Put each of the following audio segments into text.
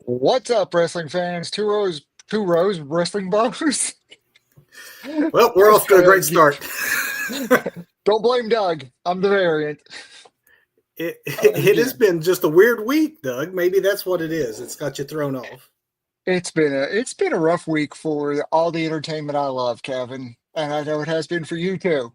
What's up, wrestling fans? Two rows, wrestling bros. Well, we're off to a great start. Don't blame Doug. I'm the variant. It has been just a weird week, Doug. Maybe that's what it is. It's got you thrown off. It's been a rough week for all the entertainment I love, Kevin, and I know it has been for you too.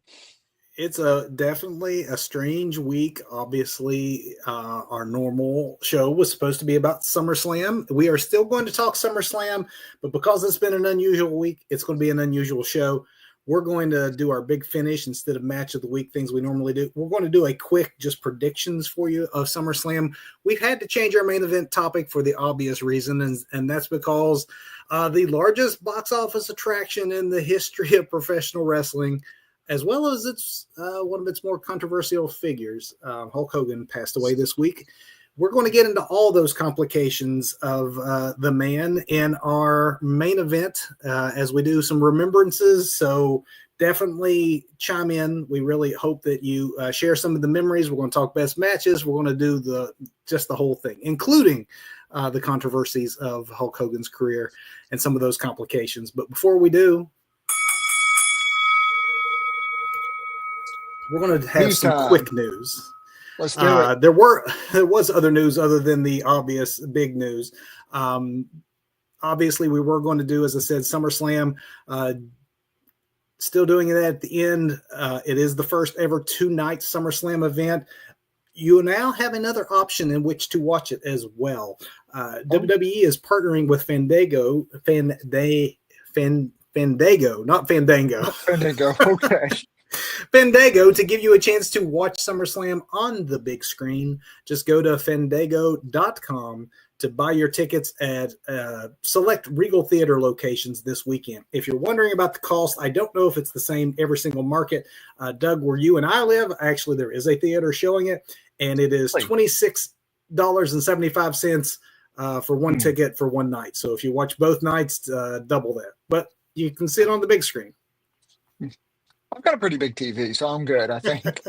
It's definitely a strange week. Obviously, our normal show was supposed to be about SummerSlam. We are still going to talk SummerSlam, but because it's been an unusual week, it's going to be an unusual show. We're going to do our big finish instead of match of the week things we normally do. We're going to do a quick just predictions for you of SummerSlam. We've had to change our main event topic for the obvious reason, and that's because the largest box office attraction in the history of professional wrestling, as well as its one of its more controversial figures, Hulk Hogan, passed away this week. We're going to get into all those complications of the man in our main event as we do some remembrances. So definitely chime in. We really hope that you share some of the memories. We're going to talk best matches. We're going to do the whole thing, including the controversies of Hulk Hogan's career and some of those complications. But before we do, we're going to have some quick news. Let's do it. There was other news other than the obvious big news. Obviously, we were going to do, as I said, SummerSlam. Still doing it at the end. It is the first ever 2-night SummerSlam event. You now have another option in which to watch it as well. WWE is partnering with Fandango, not Fandango. Fandango, okay. Fandango to give you a chance to watch SummerSlam on the big screen. Just go to fandango.com to buy your tickets at select Regal Theater locations this weekend. If you're wondering about the cost, I don't know if it's the same every single market. Doug, where you and I live, actually there is a theater showing it, and it is $26.75 for one ticket for one night. So if you watch both nights, double that. But you can see it on the big screen. I've got a pretty big TV, so I'm good, I think.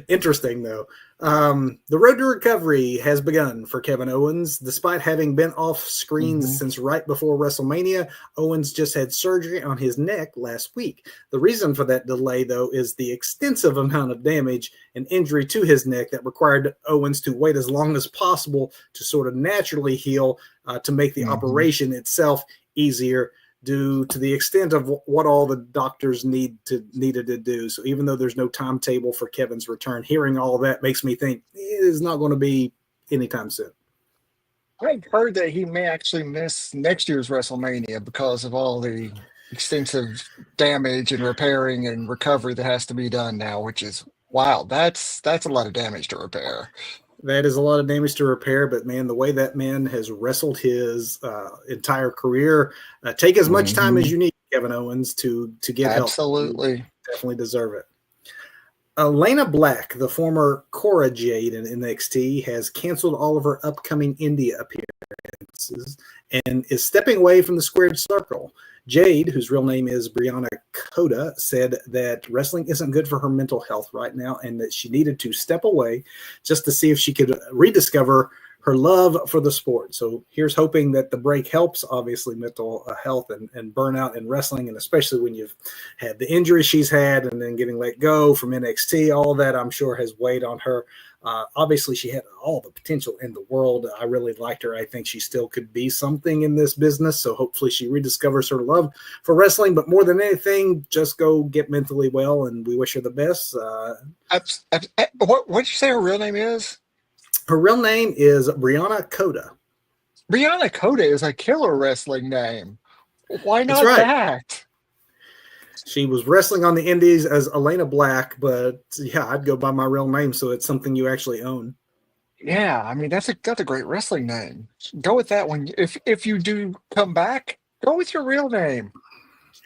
Interesting, though. The road to recovery has begun for Kevin Owens. Despite having been off screen since right before WrestleMania, Owens just had surgery on his neck last week. The reason for that delay, though, is the extensive amount of damage and injury to his neck that required Owens to wait as long as possible to sort of naturally heal to make the operation itself easier, due to the extent of what all the doctors needed to do. So even though there's no timetable for Kevin's return, hearing all of that makes me think it is not going to be anytime soon. I've heard that he may actually miss next year's WrestleMania because of all the extensive damage and repairing and recovery that has to be done now, which is wow. That's a lot of damage to repair. That is a lot of damage to repair, but man, the way that man has wrestled his entire career, take as much time as you need, Kevin Owens, to get help. Absolutely. You definitely deserve it. Elena Black, the former Cora Jade in NXT, has canceled all of her upcoming India appearances and is stepping away from the squared circle. Jade, whose real name is Brianna Coda, said that wrestling isn't good for her mental health right now and that she needed to step away just to see if she could rediscover her love for the sport. So here's hoping that the break helps, obviously, mental health and burnout in wrestling, and especially when you've had the injury she's had and then getting let go from NXT. All that, I'm sure, has weighed on her. Obviously, she had all the potential in the world. I really liked her. I think she still could be something in this business. So hopefully she rediscovers her love for wrestling. But more than anything, just go get mentally well, and we wish her the best. What did you say her real name is? Her real name is Brianna Coda. Brianna Coda is a killer wrestling name. Why not that? She was wrestling on the indies as Elena Black, but yeah, I'd go by my real name, so it's something you actually own. Yeah, I mean that's a great wrestling name. Go with that one. If you do come back, go with your real name.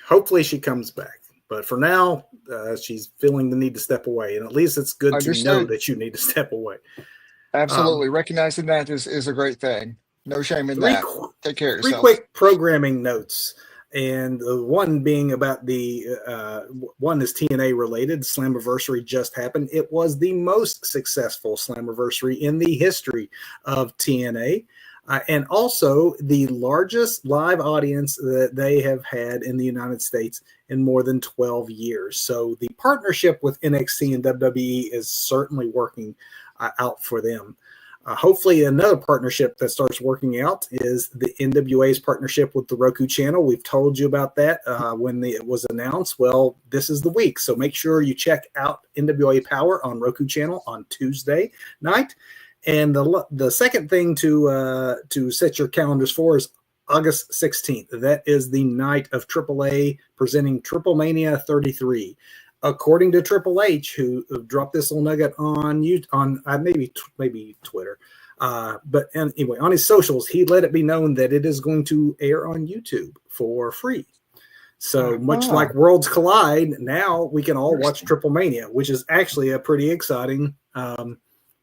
Hopefully she comes back, but for now, she's feeling the need to step away, and at least it's good to know that you need to step away. Absolutely, recognizing that is a great thing. No shame in that. Take care of yourself. 3 quick programming notes. And the one being about the one is TNA related. Slammiversary just happened. It was the most successful Slammiversary in the history of TNA. and also the largest live audience that they have had in the United States in more than 12 years. So the partnership with NXT and WWE is certainly working out for them. Hopefully, another partnership that starts working out is the NWA's partnership with the Roku channel. We've told you about that when it was announced. Well, this is the week. So make sure you check out NWA Power on Roku channel on Tuesday night. And the second thing to set your calendars for is August 16th. That is the night of AAA presenting Triple Mania 33. According to Triple H, who dropped this little nugget on maybe Twitter, but anyway, on his socials, he let it be known that it is going to air on YouTube for free. So much like Worlds Collide, now we can all watch Triple Mania, which is actually a pretty exciting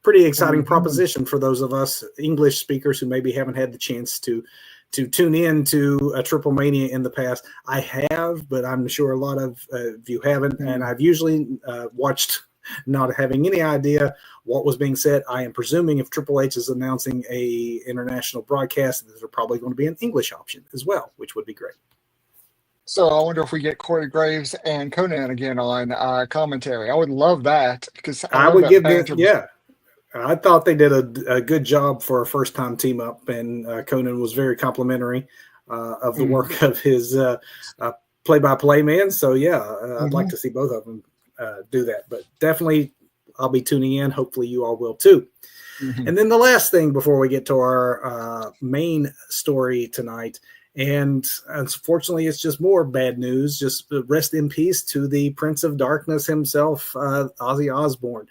proposition for those of us English speakers who maybe haven't had the chance to tune in to a Triple Mania in the past. I have, but I'm sure a lot of you haven't. And I've usually watched not having any idea what was being said. I am presuming if Triple H is announcing a international broadcast, there's probably going to be an English option as well, which would be great. So I wonder if we get Corey Graves and Conan again on commentary. I would love that because I would give it, yeah. I thought they did a good job for a first-time team-up, and Conan was very complimentary of the work of his play-by-play man. So, yeah, I'd like to see both of them do that. But definitely I'll be tuning in. Hopefully you all will too. And then the last thing before we get to our main story tonight, and unfortunately it's just more bad news, just rest in peace to the Prince of Darkness himself, Ozzy Osbourne.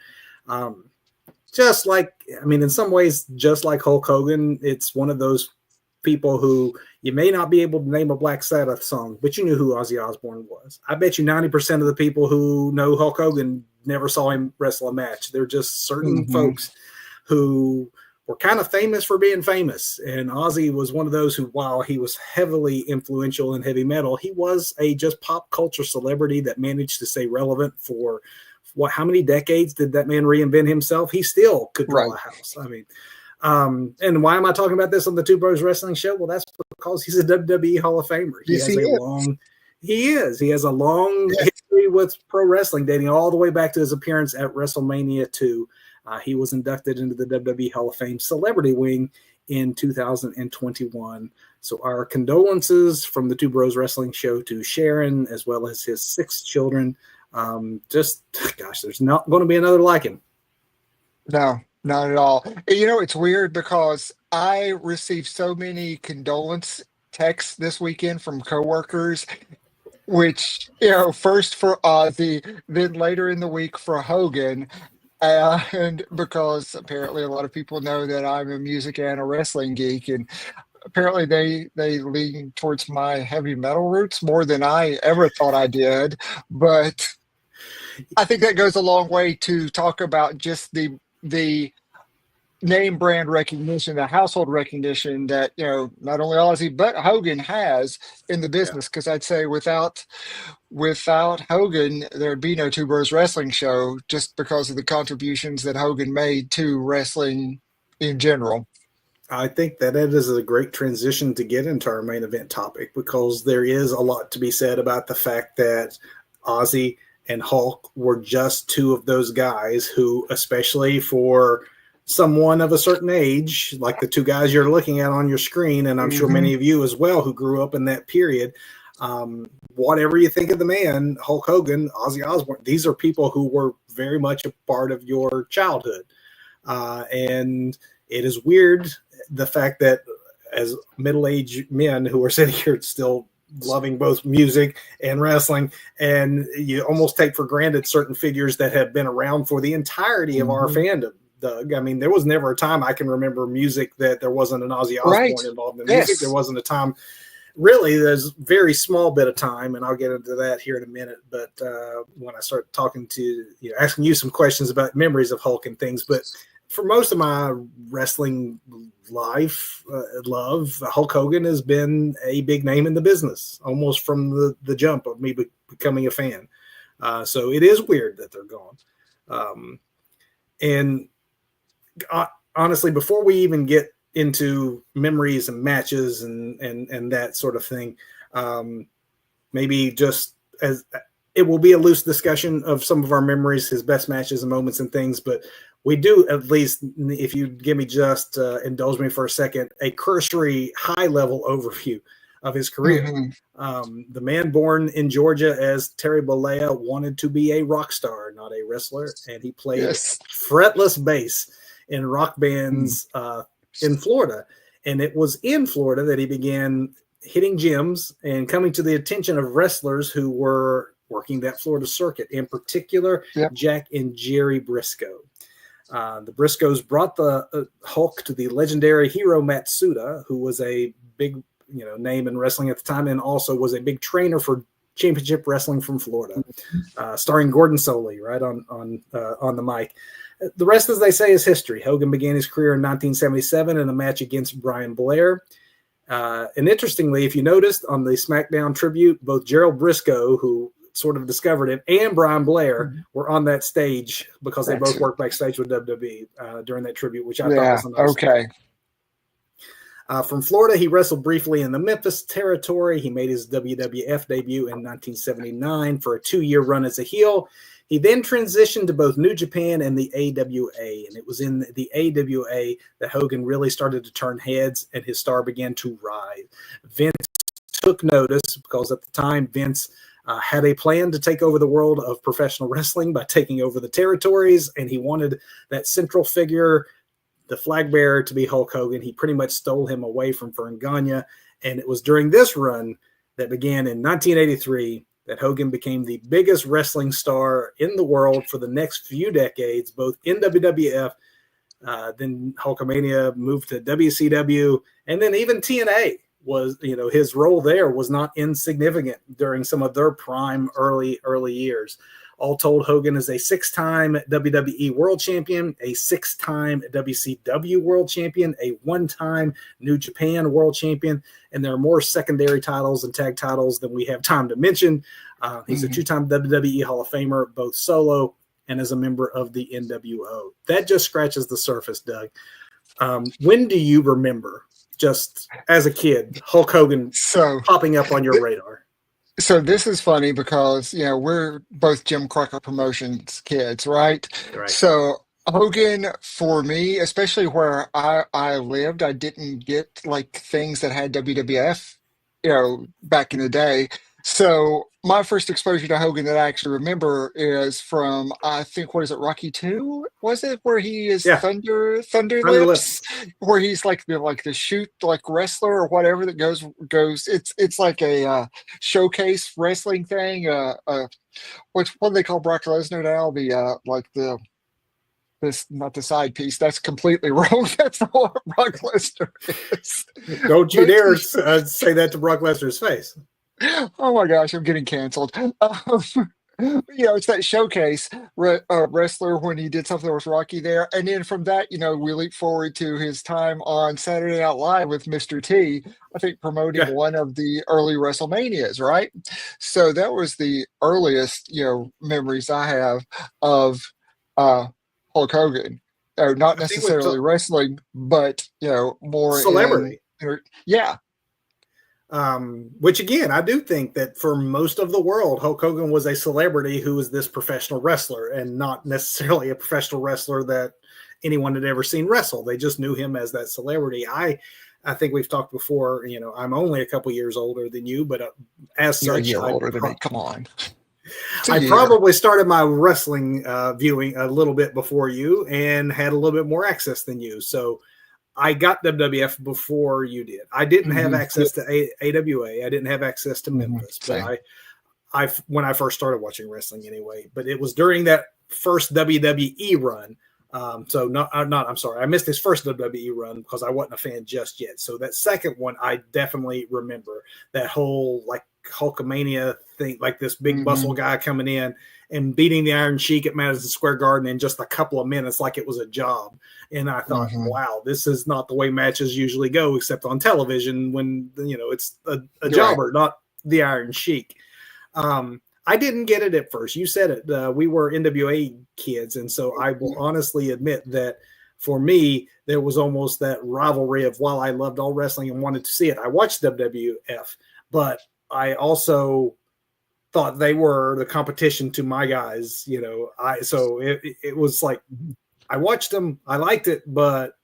Just like, I mean, in some ways, just like Hulk Hogan, it's one of those people who you may not be able to name a Black Sabbath song, but you knew who Ozzy Osbourne was. I bet you 90% of the people who know Hulk Hogan never saw him wrestle a match. They're just certain folks who were kind of famous for being famous. And Ozzy was one of those who, while he was heavily influential in heavy metal, he was a just pop culture celebrity that managed to stay relevant for how many decades did that man reinvent himself? He still could draw a house. I mean, and why am I talking about this on the Two Bros Wrestling Show? Well, that's because he's a WWE Hall of Famer. He has a long history with pro wrestling, dating all the way back to his appearance at WrestleMania 2. He was inducted into the WWE Hall of Fame Celebrity Wing in 2021. So our condolences from the Two Bros Wrestling Show to Sharon, as well as his 6 children. There's not going to be another like him. No, not at all. You know, it's weird because I received so many condolence texts this weekend from coworkers, which, you know, first for Ozzy, then later in the week for Hogan. And because apparently a lot of people know that I'm a music and a wrestling geek, and apparently they lean towards my heavy metal roots more than I ever thought I did. But I think that goes a long way to talk about just the name brand recognition, the household recognition that, you know, not only Ozzy but Hogan has in the business. Because I'd say without Hogan, there'd be no Two Bros Wrestling Show, just because of the contributions that Hogan made to wrestling in general. I think that it is a great transition to get into our main event topic, because there is a lot to be said about the fact that Ozzy and Hulk were just two of those guys who, especially for someone of a certain age, like the two guys you're looking at on your screen, and I'm sure many of you as well who grew up in that period, whatever you think of the man, Hulk Hogan, Ozzy Osbourne, these are people who were very much a part of your childhood. And it is weird, the fact that as middle-aged men who are sitting here still loving both music and wrestling, and you almost take for granted certain figures that have been around for the entirety of our fandom. Doug, I mean, there was never a time I can remember music that there wasn't an Ozzy Osbourne involved in music. There wasn't a time, really, there's very small bit of time, and I'll get into that here in a minute. But when I start talking to, asking you some questions about memories of Hulk and things, but for most of my wrestling life, love, Hulk Hogan has been a big name in the business, almost from the jump of me becoming a fan. So it is weird that they're gone. And honestly, before we even get into memories and matches and that sort of thing. Maybe just as it will be a loose discussion of some of our memories, his best matches and moments and things, but we do, at least if you give me just indulge me for a second, a cursory high level overview of his career. The man born in Georgia as Terry Bollea wanted to be a rock star, not a wrestler, and he played fretless bass in rock bands in Florida. And it was in Florida that he began hitting gyms and coming to the attention of wrestlers who were working that Florida circuit, in particular, Jack and Jerry Briscoe. The Briscoes brought the Hulk to the legendary Hiro Matsuda, who was a big name in wrestling at the time and also was a big trainer for championship wrestling from Florida, starring Gordon Soley right on the mic. The rest, as they say, is history. Hogan began his career in 1977 in a match against Brian Blair. And interestingly, if you noticed on the SmackDown tribute, both Gerald Briscoe, who sort of discovered him, and Brian Blair were on that stage because they both worked backstage with WWE during that tribute, which I thought was a nice thing. From Florida, he wrestled briefly in the Memphis territory. He made his WWF debut in 1979 for a 2-year run as a heel. He then transitioned to both New Japan and the AWA, and it was in the AWA that Hogan really started to turn heads and his star began to rise. Vince took notice because at the time, Vince had a plan to take over the world of professional wrestling by taking over the territories, and he wanted that central figure, the flag bearer, to be Hulk Hogan. He pretty much stole him away from Vern Gagne, and it was during this run that began in 1983 that Hogan became the biggest wrestling star in the world for the next few decades, both in WWF, then Hulkamania moved to WCW, and then even TNA was, his role there was not insignificant during some of their prime early years. All told, Hogan is a 6-time WWE World Champion, a 6-time WCW World Champion, a 1-time New Japan World Champion, and there are more secondary titles and tag titles than we have time to mention. He's a 2-time WWE Hall of Famer, both solo and as a member of the NWO. That just scratches the surface, Doug. When do you remember, just as a kid, Hulk Hogan popping up on your radar? So this is funny because, we're both Jim Crockett Promotions kids, right? So Hogan, for me, especially where I lived, I didn't get like things that had WWF, back in the day. So my first exposure to Hogan that I actually remember is from, I think, what is it, Rocky 2? Was it where he is Thunder Lips, where he's like the shoot like wrestler or whatever that goes. It's like a showcase wrestling thing. What do they call Brock Lesnar now? This, not the side piece. That's completely wrong. That's not what Brock Lesnar is. Don't you dare say that to Brock Lesnar's face. Oh my gosh, I'm getting canceled. It's that showcase wrestler when he did something with Rocky there. And then from that, we leap forward to his time on Saturday Night Live with Mr. T, I think promoting one of the early WrestleManias, right? So that was the earliest, memories I have of Hulk Hogan. Not necessarily wrestling, but, more celebrity. Yeah. Which again, I do think that for most of the world, Hulk Hogan was a celebrity who was this professional wrestler and not necessarily a professional wrestler that anyone had ever seen wrestle. They just knew him as that celebrity. I think we've talked before, I'm only a couple years older than you, but as such, you're older than me. Come on. I probably started my wrestling viewing a little bit before you and had a little bit more access than you. So I got WWF before you did. I didn't have access to AWA. I didn't have access to Memphis, but I when I first started watching wrestling anyway. But it was during that first WWE run. I'm sorry. I missed his first WWE run because I wasn't a fan just yet. So that second one, I definitely remember that whole like Hulkamania thing, like this big muscle guy coming in and beating the Iron Sheik at Madison Square Garden in just a couple of minutes like it was a job. And I thought, wow, this is not the way matches usually go, except on television when, it's a jobber, not the Iron Sheik. I didn't get it at first. You said it. We were NWA kids. And so I will honestly admit that for me, there was almost that rivalry of, while I loved all wrestling and wanted to see it, I watched WWF, but I also thought they were the competition to my guys. So it was like, I watched them, I liked it, but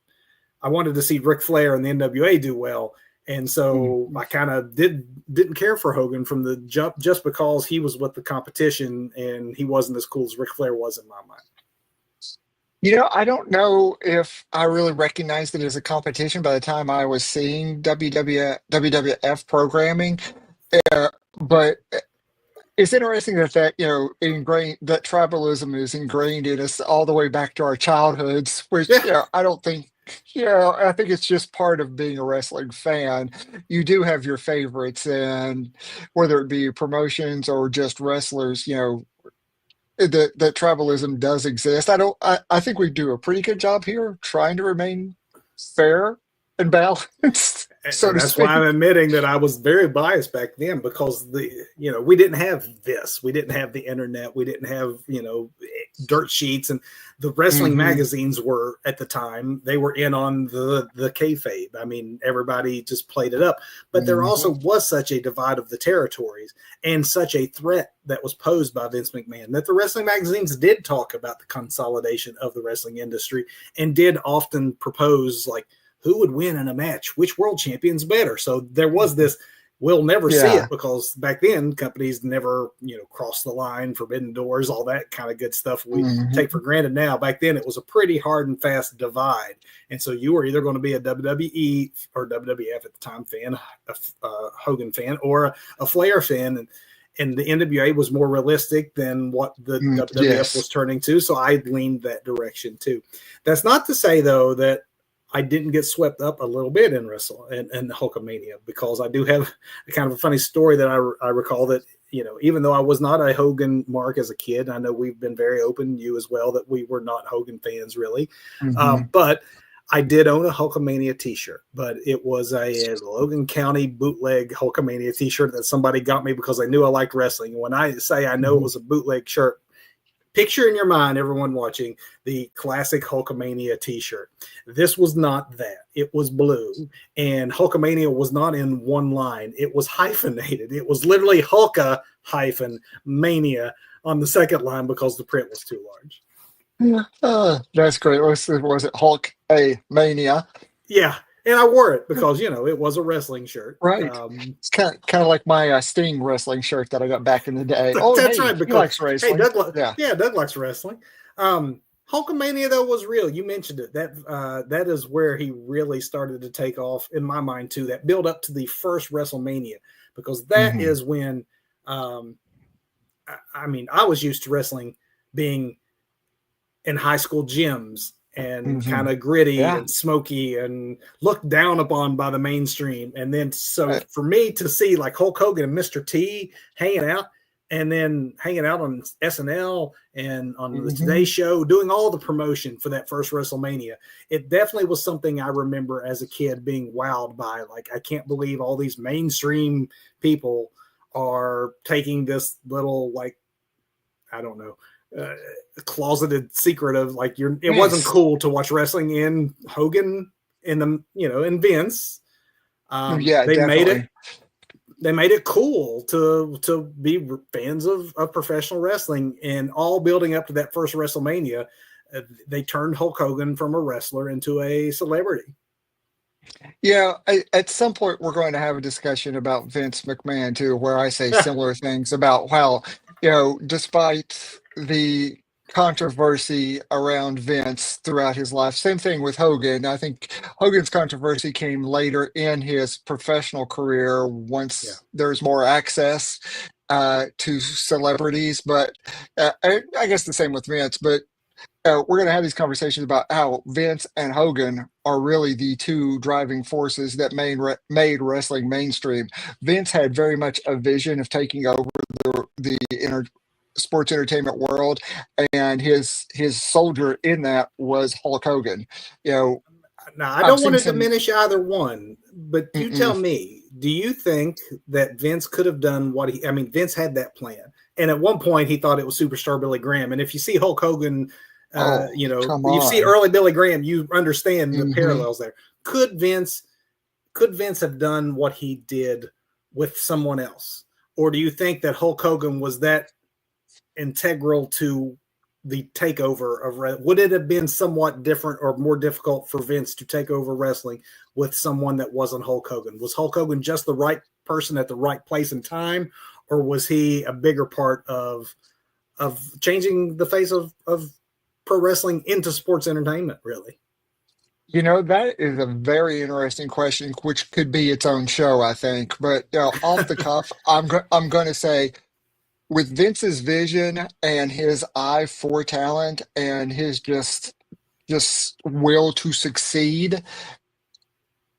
I wanted to see Ric Flair and the NWA do well. And so I kind of didn't care for Hogan from the jump, just because he was with the competition and he wasn't as cool as Ric Flair was in my mind. I don't know if I really recognized it as a competition by the time I was seeing WWF programming, but it's interesting that ingrained, that tribalism is ingrained in us all the way back to our childhoods, which I don't think. I think it's just part of being a wrestling fan. You do have your favorites, and whether it be promotions or just wrestlers, that tribalism does exist. I think we do a pretty good job here trying to remain fair and balanced. So that's why I'm admitting that I was very biased back then, because we didn't have this. We didn't have the internet. We didn't have, dirt sheets, and the wrestling magazines were, at the time, they were in on the kayfabe. I mean, everybody just played it up, but there also was such a divide of the territories and such a threat that was posed by Vince McMahon that the wrestling magazines did talk about the consolidation of the wrestling industry and did often propose, like, who would win in a match? Which world champion's better? So there was this, we'll never see it, because back then companies never, crossed the line, forbidden doors, all that kind of good stuff we take for granted now. Back then it was a pretty hard and fast divide. And so you were either going to be a WWE or WWF at the time fan, a Hogan fan, or a Flair fan. And the NWA was more realistic than what the WWF was turning to. So I leaned that direction too. That's not to say, though, that I didn't get swept up a little bit in and Hulkamania, because I do have a kind of a funny story that I recall that, even though I was not a Hogan mark as a kid, I know we've been very open, you as well, that we were not Hogan fans really. But I did own a Hulkamania t-shirt, but it was a Logan County bootleg Hulkamania t-shirt that somebody got me because they knew I liked wrestling. When I say I know it was a bootleg shirt, picture in your mind, everyone watching, the classic Hulkamania t-shirt. This was not that. It was blue, and Hulkamania was not in one line. It was hyphenated. It was literally Hulka hyphen Mania on the second line because the print was too large. That's great. Was it Hulk A Mania? Yeah. And I wore it because, it was a wrestling shirt. Right. It's kind of like my Sting wrestling shirt that I got back in the day. That's right. Because, he likes wrestling. Doug likes wrestling. Hulkamania, though, was real. You mentioned it. That is where he really started to take off, in my mind, too. That build up to the first WrestleMania, because that is when, I was used to wrestling being in high school gyms and kind of gritty and smoky and looked down upon by the mainstream. And then for me to see like Hulk Hogan and Mr. T hanging out, and then hanging out on SNL and on the Today Show, doing all the promotion for that first WrestleMania, it definitely was something I remember as a kid being wowed by. Like, I can't believe all these mainstream people are taking this little, like, I don't know, closeted secret of like it wasn't cool to watch wrestling in Hogan in Vince. They made it cool to be fans of professional wrestling, and all building up to that first WrestleMania, they turned Hulk Hogan from a wrestler into a celebrity. Yeah, at some point we're going to have a discussion about Vince McMahon too, where I say similar things about how, despite the controversy around Vince throughout his life, same thing with Hogan. I think Hogan's controversy came later in his professional career once there's more access to celebrities. But I guess the same with Vince. But we're going to have these conversations about how Vince and Hogan are really the two driving forces that made wrestling mainstream. Vince had very much a vision of taking over the sports entertainment world, and his soldier in that was Hulk Hogan. Now, I don't want to diminish either one, but you tell me, do you think that Vince could have done Vince had that plan, and at one point he thought it was Superstar Billy Graham, and if you see Hulk Hogan Oh, come You see on. early Billy Graham, you understand the Hmm. parallels there. Could Vince have done what he did with someone else? Or do you think that Hulk Hogan was that integral to the takeover of would it have been somewhat different or more difficult for Vince to take over wrestling with someone that wasn't Hulk Hogan? Was Hulk Hogan just the right person at the right place and time, or was he a bigger part of changing the face of pro wrestling into sports entertainment, really? That is a very interesting question, which could be its own show, I think. But off the cuff, I'm going to say with Vince's vision and his eye for talent and his just will to succeed,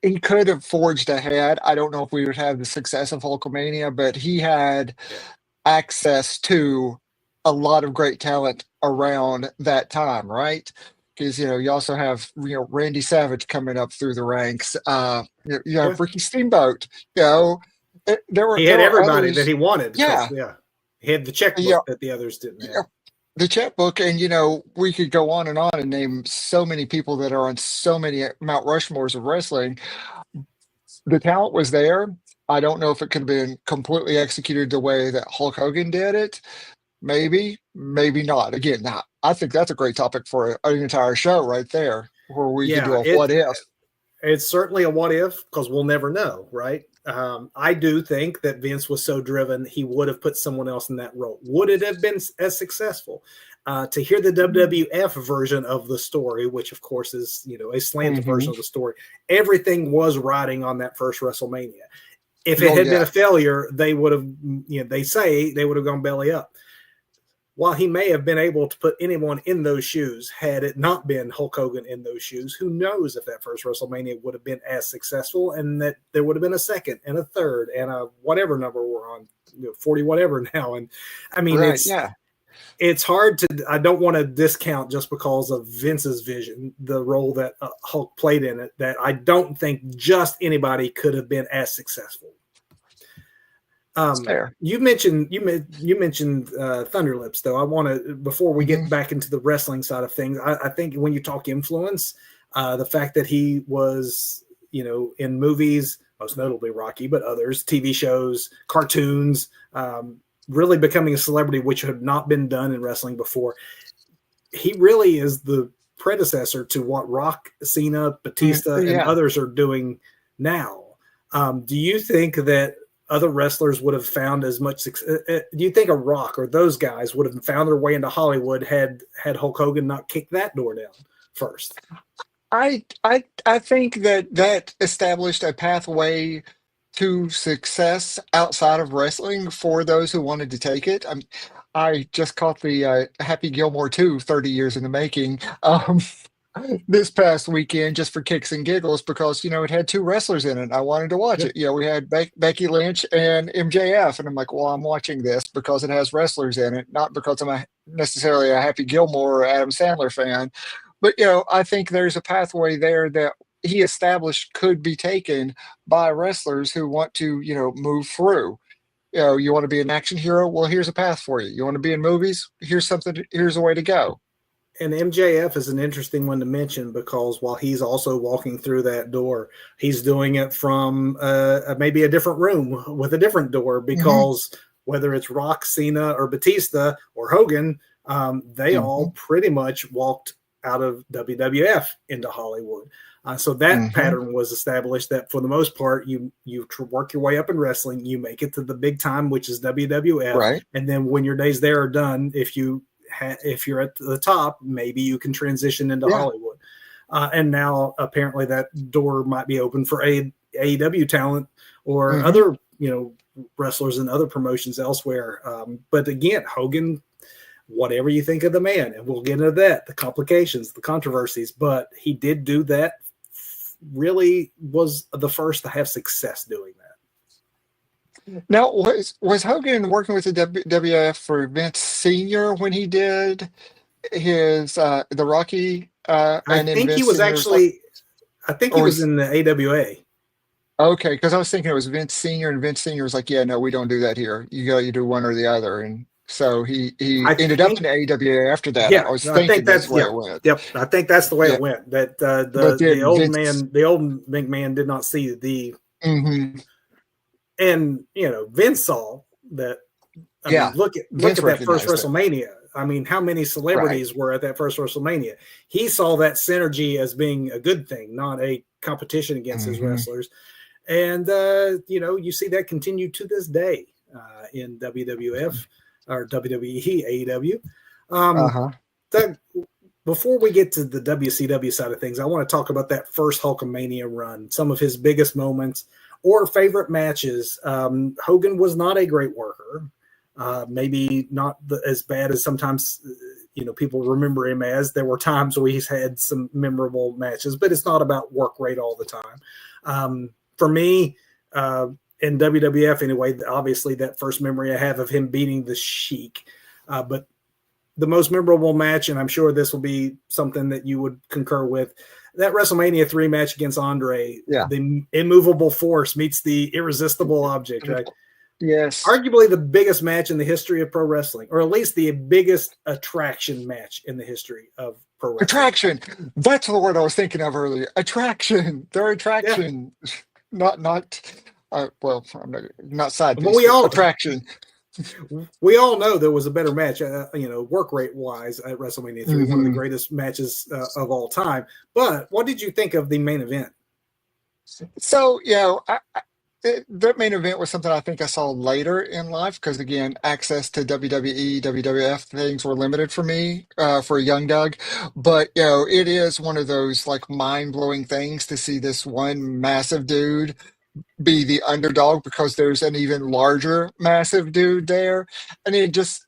he could have forged ahead. I don't know if we would have the success of Hulkamania, but he had Yeah. access to a lot of great talent around that time, right? Because you also have Randy Savage coming up through the ranks. You Yeah. have Ricky Steamboat. You know, He there had were everybody that others. he wanted because Yeah, he had the checkbook yeah, that the others didn't yeah. have. The checkbook, and we could go on and name so many people that are on so many Mount Rushmores of wrestling. The talent was there. I don't know if it could have been completely executed the way that Hulk Hogan did it. Maybe, maybe not. Again, now I think that's a great topic for an entire show right there, where we could do Yeah, a what if. it's certainly a what if because we'll never know, right? I do think that Vince was so driven he would have put someone else in that role. Would it have been as successful? To hear the WWF version of the story, which of course is a slanted Hmm. version of the story, everything was riding on that first WrestleMania. If it Oh had been a yeah, failure, they would have, they say they would have gone belly up. While he may have been able to put anyone in those shoes, had it not been Hulk Hogan in those shoes, who knows if that first WrestleMania would have been as successful and that there would have been a second and a third and a whatever number we're on, 40 whatever now. And I mean, right, yeah. it's hard to, I don't want to discount just because of Vince's vision, the role that Hulk played in it, that I don't think just anybody could have been as successful. It's fair. You mentioned Thunderlips, though. I want to, before we Hmm. get back into the wrestling side of things, I think when you talk influence, the fact that he was, in movies, most notably Rocky, but others, TV shows, cartoons, really becoming a celebrity, which had not been done in wrestling before. He really is the predecessor to what Rock, Cena, Batista, and Yeah. others are doing now. Do you think that other wrestlers would have found as much success? Do you think a Rock or those guys would have found their way into Hollywood had Hulk Hogan not kicked that door down first? I think that established a pathway to success outside of wrestling for those who wanted to take it. I just caught the Happy Gilmore 2 30 years in the making. This past weekend just for kicks and giggles because it had two wrestlers in it. I wanted to watch Yeah. it. We had Becky Lynch and MJF, and I'm like, well, I'm watching this because it has wrestlers in it, not because I'm necessarily a Happy Gilmore or Adam Sandler fan. But I think there's a pathway there that he established could be taken by wrestlers who want to move through. You want to be an action hero? Well, here's a path for you. You want to be in movies? Here's something. Here's a way to go. And MJF is an interesting one to mention because while he's also walking through that door, he's doing it from maybe a different room with a different door Hmm. because whether it's Rock, Cena, or Batista or Hogan, they all Hmm. pretty much walked out of WWF into Hollywood. So that Hmm. pattern was established that for the most part, you work your way up in wrestling, you make it to the big time, which is WWF, Right. and then when your days there are done, if you're at the top, maybe you can transition into Yeah. Hollywood. And now apparently that door might be open for AEW talent or Hmm. other, wrestlers and other promotions elsewhere. But again, Hogan, whatever you think of the man, and we'll get into that, the complications, the controversies, but he did do that. Really was the first to have success doing that. Now, was Hogan working with the WWF for Vince Senior when he did his the Rocky I and then think he Vince was Senior's like, actually, I think he or was was in the AWA. okay? Because I was thinking it was Vince Senior and Vince Senior was like, yeah, no, we don't do that here. You do one or the other, and So he I ended up think, in the AWA after that. I yeah, was I think thinking that's that's, the way yeah, it went. yep. I think that's the way Yeah. it went. That But the then old Vince, man, the old McMahon did not see the, hmm and Vince saw that. I mean, yeah, look Vince at that first recognized it. WrestleMania. I mean, how many Right. celebrities were at that first WrestleMania? He saw that synergy as being a good thing, not a competition against his Hmm. wrestlers. And you see that continue to this day in WWF or WWE, AEW. Um, Uh-huh. Doug, before we get to the WCW side of things, I want to talk about that first Hulkamania run, some of his biggest moments or favorite matches. Hogan was not a great worker. Maybe not as bad as sometimes people remember him as. There were times where he's had some memorable matches, but it's not about work rate all the time. For me, in WWF anyway, obviously that first memory I have of him beating the Sheik, but the most memorable match, and I'm sure this will be something that you would concur with, that WrestleMania 3 match against Andre, Yeah. the immovable force meets the irresistible object, right? Yes. Arguably the biggest match in the history of pro wrestling, or at least the biggest attraction match in the history of pro wrestling. Attraction. That's the word I was thinking of earlier. Attraction. Their attraction. Yeah. Well, I'm not side piece, attraction. We all know there was a better match, work rate wise at WrestleMania 3, one of the greatest matches of all time. But what did you think of the main event? So, that main event was something I think I saw later in life because, again, access to WWE, WWF things were limited for me, for a young Doug. But, it is one of those like mind-blowing things to see this one massive dude be the underdog because there's an even larger massive dude there. And it just,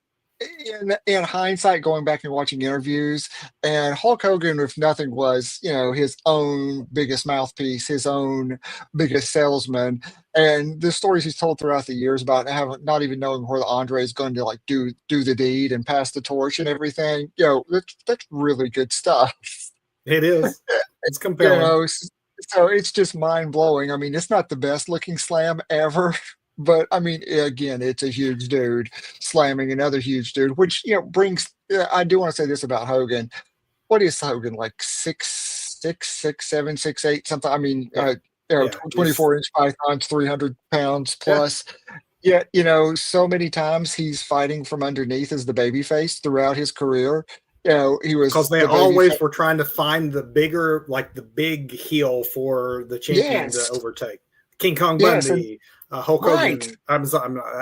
in hindsight, going back and watching interviews, and Hulk Hogan, if nothing, was his own biggest mouthpiece, his own biggest salesman, and the stories he's told throughout the years about not even knowing where Andre is going to like do the deed and pass the torch and everything. That's really good stuff. It is. It's compelling. So it's just mind blowing. I mean, it's not the best looking slam ever, but I mean, again, it's a huge dude slamming another huge dude, which brings. I do want to say this about Hogan. What is Hogan, like 6'7", 6'8", something? I mean, 24-inch pythons, 300 pounds plus. Yet, so many times he's fighting from underneath as the babyface throughout his career. He was because they always were trying to find the bigger, like the big heel for the champion to overtake. King Kong Bundy, Hulk Hogan, I'm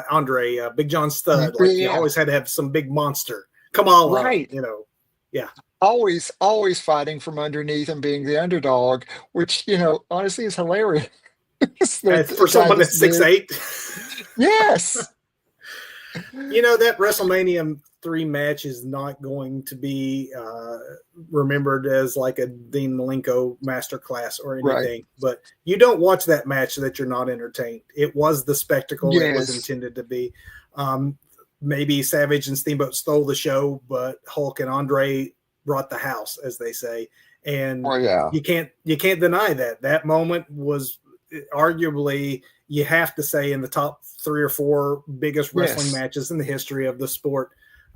Andre, Big John Studd. Like you always had to have some big monster. Kamala, right? Always fighting from underneath and being the underdog, which honestly is hilarious. For someone that's 6'8". Yes. That WrestleMania 3 match is not going to be remembered as like a Dean Malenko masterclass or anything, but you don't watch that match so that you're not entertained. It was the spectacle it was intended to be. Maybe Savage and Steamboat stole the show, but Hulk and Andre brought the house, as they say. And you can't deny that moment was arguably, you have to say, in the top 3 or 4 biggest wrestling matches in the history of the sport.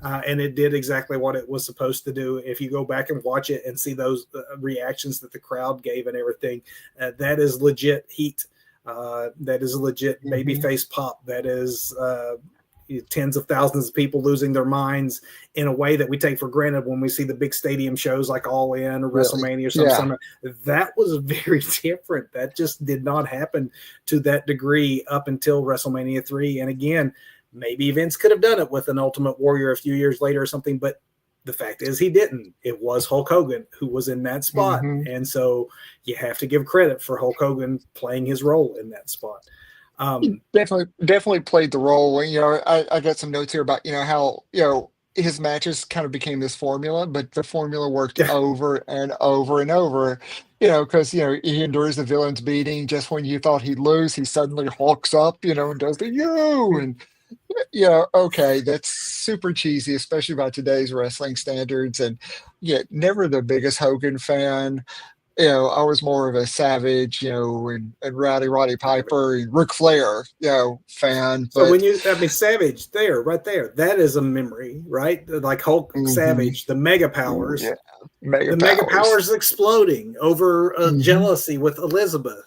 And it did exactly what it was supposed to do. If you go back and watch it and see those reactions that the crowd gave and everything, that is legit heat. That is a legit babyface pop. That is tens of thousands of people losing their minds in a way that we take for granted when we see the big stadium shows like All In or WrestleMania or something. That was very different. That just did not happen to that degree up until WrestleMania 3. And again, maybe Vince could have done it with an Ultimate Warrior a few years later or something, but the fact is he didn't. It was Hulk Hogan who was in that spot. And so you have to give credit for Hulk Hogan playing his role in that spot. He definitely played the role. I got some notes here about how his matches kind of became this formula, but the formula worked over and over and over. Because he endures the villain's beating. Just when you thought he'd lose, he suddenly hulks up, and does the and okay, that's super cheesy, especially by today's wrestling standards. And yet, never the biggest Hogan fan. I was more of a Savage, and Roddy Piper and Ric Flair, fan. So But Savage there, right there, that is a memory, right? Like Hulk mhm, Savage, the Mega ooh, Powers, yeah, Mega the Mega Powers. Powers exploding over Hmm. jealousy with Elizabeth.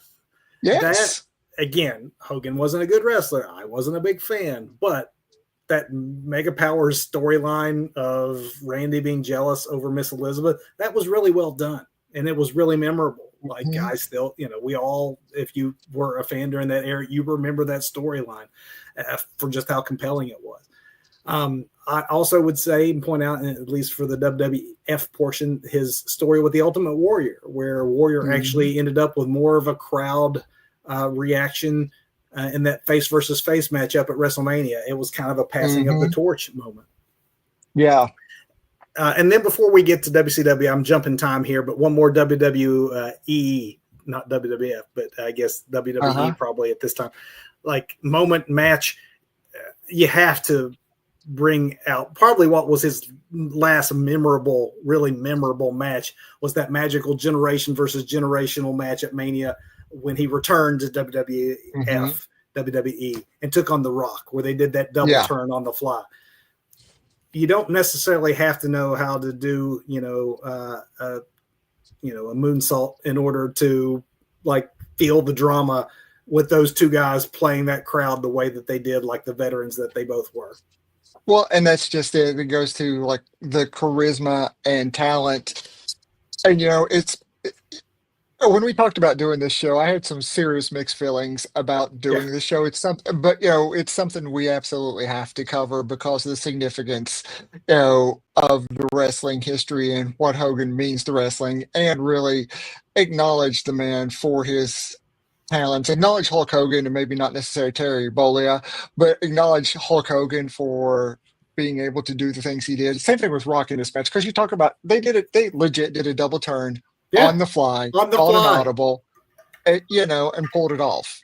That, Yes. again, Hogan wasn't a good wrestler. I wasn't a big fan, but that Mega Powers storyline of Randy being jealous over Miss Elizabeth, that was really well done. And it was really memorable. Like, Mhm. I still, we all, if you were a fan during that era, you remember that storyline for just how compelling it was. I also would say and point out, at least for the WWF portion, his story with the Ultimate Warrior, where Warrior Mhm. actually ended up with more of a crowd reaction in that face versus face matchup at WrestleMania. It was kind of a passing of the Mhm. torch moment. Yeah. And then before we get to WCW, I'm jumping time here, but one more WWE, not WWF, but I guess WWE Uh-huh. probably at this time, like moment match. You have to bring out probably what was his last really memorable match was that magical generation versus generational match at Mania when he returned to Mhm. WWE and took on The Rock, where they did that double Yeah. turn on the fly. You don't necessarily have to know how to do, a moonsault in order to like feel the drama with those two guys playing that crowd the way that they did, like the veterans that they both were. Well, and that's just it. It goes to like the charisma and talent. And when we talked about doing this show, I had some serious mixed feelings about Yeah. doing this show. It's something, but it's something we absolutely have to cover because of the significance, of the wrestling history and what Hogan means to wrestling, and really acknowledge the man for his talents. Acknowledge Hulk Hogan and maybe not necessarily Terry Bollea, but acknowledge Hulk Hogan for being able to do the things he did. Same thing with Rock in this match, because you talk about they legit did a double turn Yeah. on the fly, On the called an fly. audible, and pulled it off.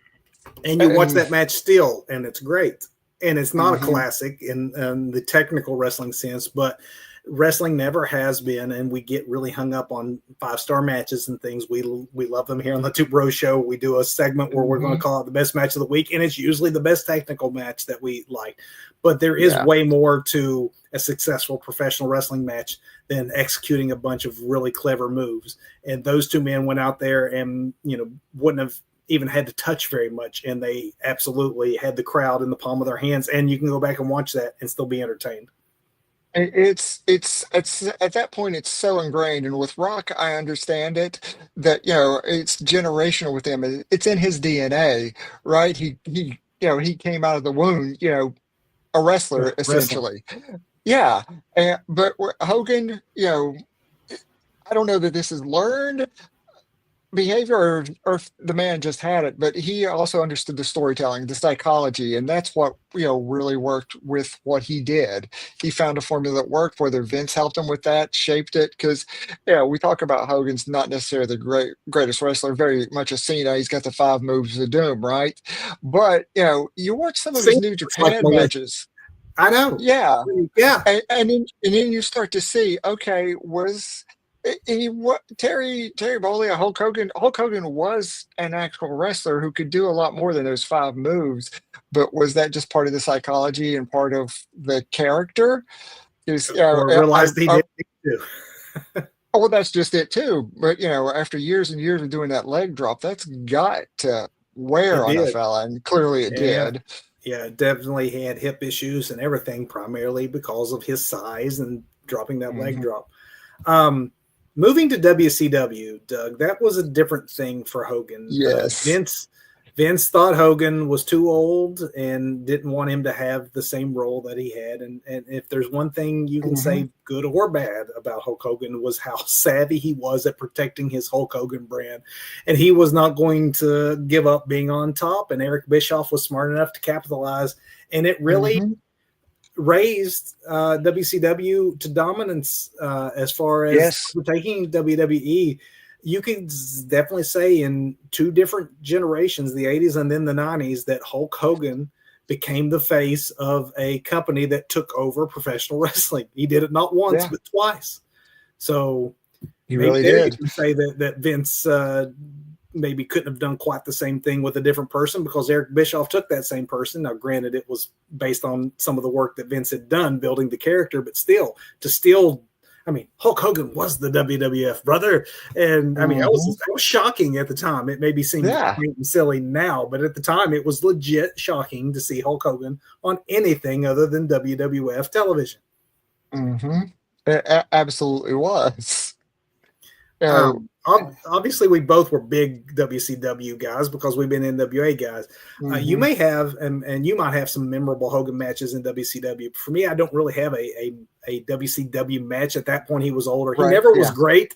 And you watch And that match still, and it's great. And it's not a mhm, classic in the technical wrestling sense, but wrestling never has been. And we get really hung up on 5-star matches and things. We love them here on the Two Bros Show. We do a segment where we're going to mhm, call it the best match of the week, and it's usually the best technical match that we like. But there is yeah. way more to a successful professional wrestling match than executing a bunch of really clever moves. And those two men went out there and wouldn't have even had to touch very much, and they absolutely had the crowd in the palm of their hands. And you can go back and watch that and still be entertained. It's at that point it's so ingrained, and with Rock I understand it that it's generational with him. It's in his DNA, right? He came out of the womb, a Yeah, wrestler wrestling. essentially. Yeah, but Hogan, I don't know that this is learned behavior, or if the man just had it, but he also understood the storytelling, the psychology, and that's what really worked with what he did. He found a formula that worked. Whether Vince helped him with that, shaped it, because we talk about Hogan's not necessarily the greatest wrestler, very much a Cena. He's got the five moves of doom, right? But you watch some of his Seems New like Japan militia. matches. I know. Yeah, Yeah, and then you start to see, okay, was what Terry Bollea, Hulk Hogan was an actual wrestler who could do a lot more than those five moves, but was that just part of the psychology and part of the character? Because or realized he did too. well, that's just it too. But after years and years of doing that leg drop, that's got to It wear on a did. fella, and clearly it Yeah. did. Yeah, definitely had hip issues and everything, primarily because of his size and dropping that leg Hmm. drop. Um, Moving to WCW, Doug, that was a different thing for Hogan. Yes. Vince thought Hogan was too old and didn't want him to have the same role that he had. And if there's one thing you can Hmm. say, good or bad, about Hulk Hogan, was how savvy he was at protecting his Hulk Hogan brand. And he was not going to give up being on top. And Eric Bischoff was smart enough to capitalize. And it really Hmm. raised WCW to dominance as far as Yes. overtaking WWE. You can definitely say in two different generations, the 80s and then the 90s, that Hulk Hogan became the face of a company that took over professional wrestling. He did it not once, Yeah. but twice. So He Maybe really there you did. can say that Vince maybe couldn't have done quite the same thing with a different person, because Eric Bischoff took that same person. Now, granted, it was based on some of the work that Vince had done building the character, but still, I mean, Hulk Hogan was the WWF brother. And I mean, that was shocking at the time. It maybe seems quaint and silly now, but at the time it was legit shocking to see Hulk Hogan on anything other than WWF television. It absolutely was. Oh, Obviously, we both were big WCW guys because we've been NWA guys. You may have, and you might have some memorable Hogan matches in WCW. For me, I don't really have a WCW match. At that point, he was older. He never was great,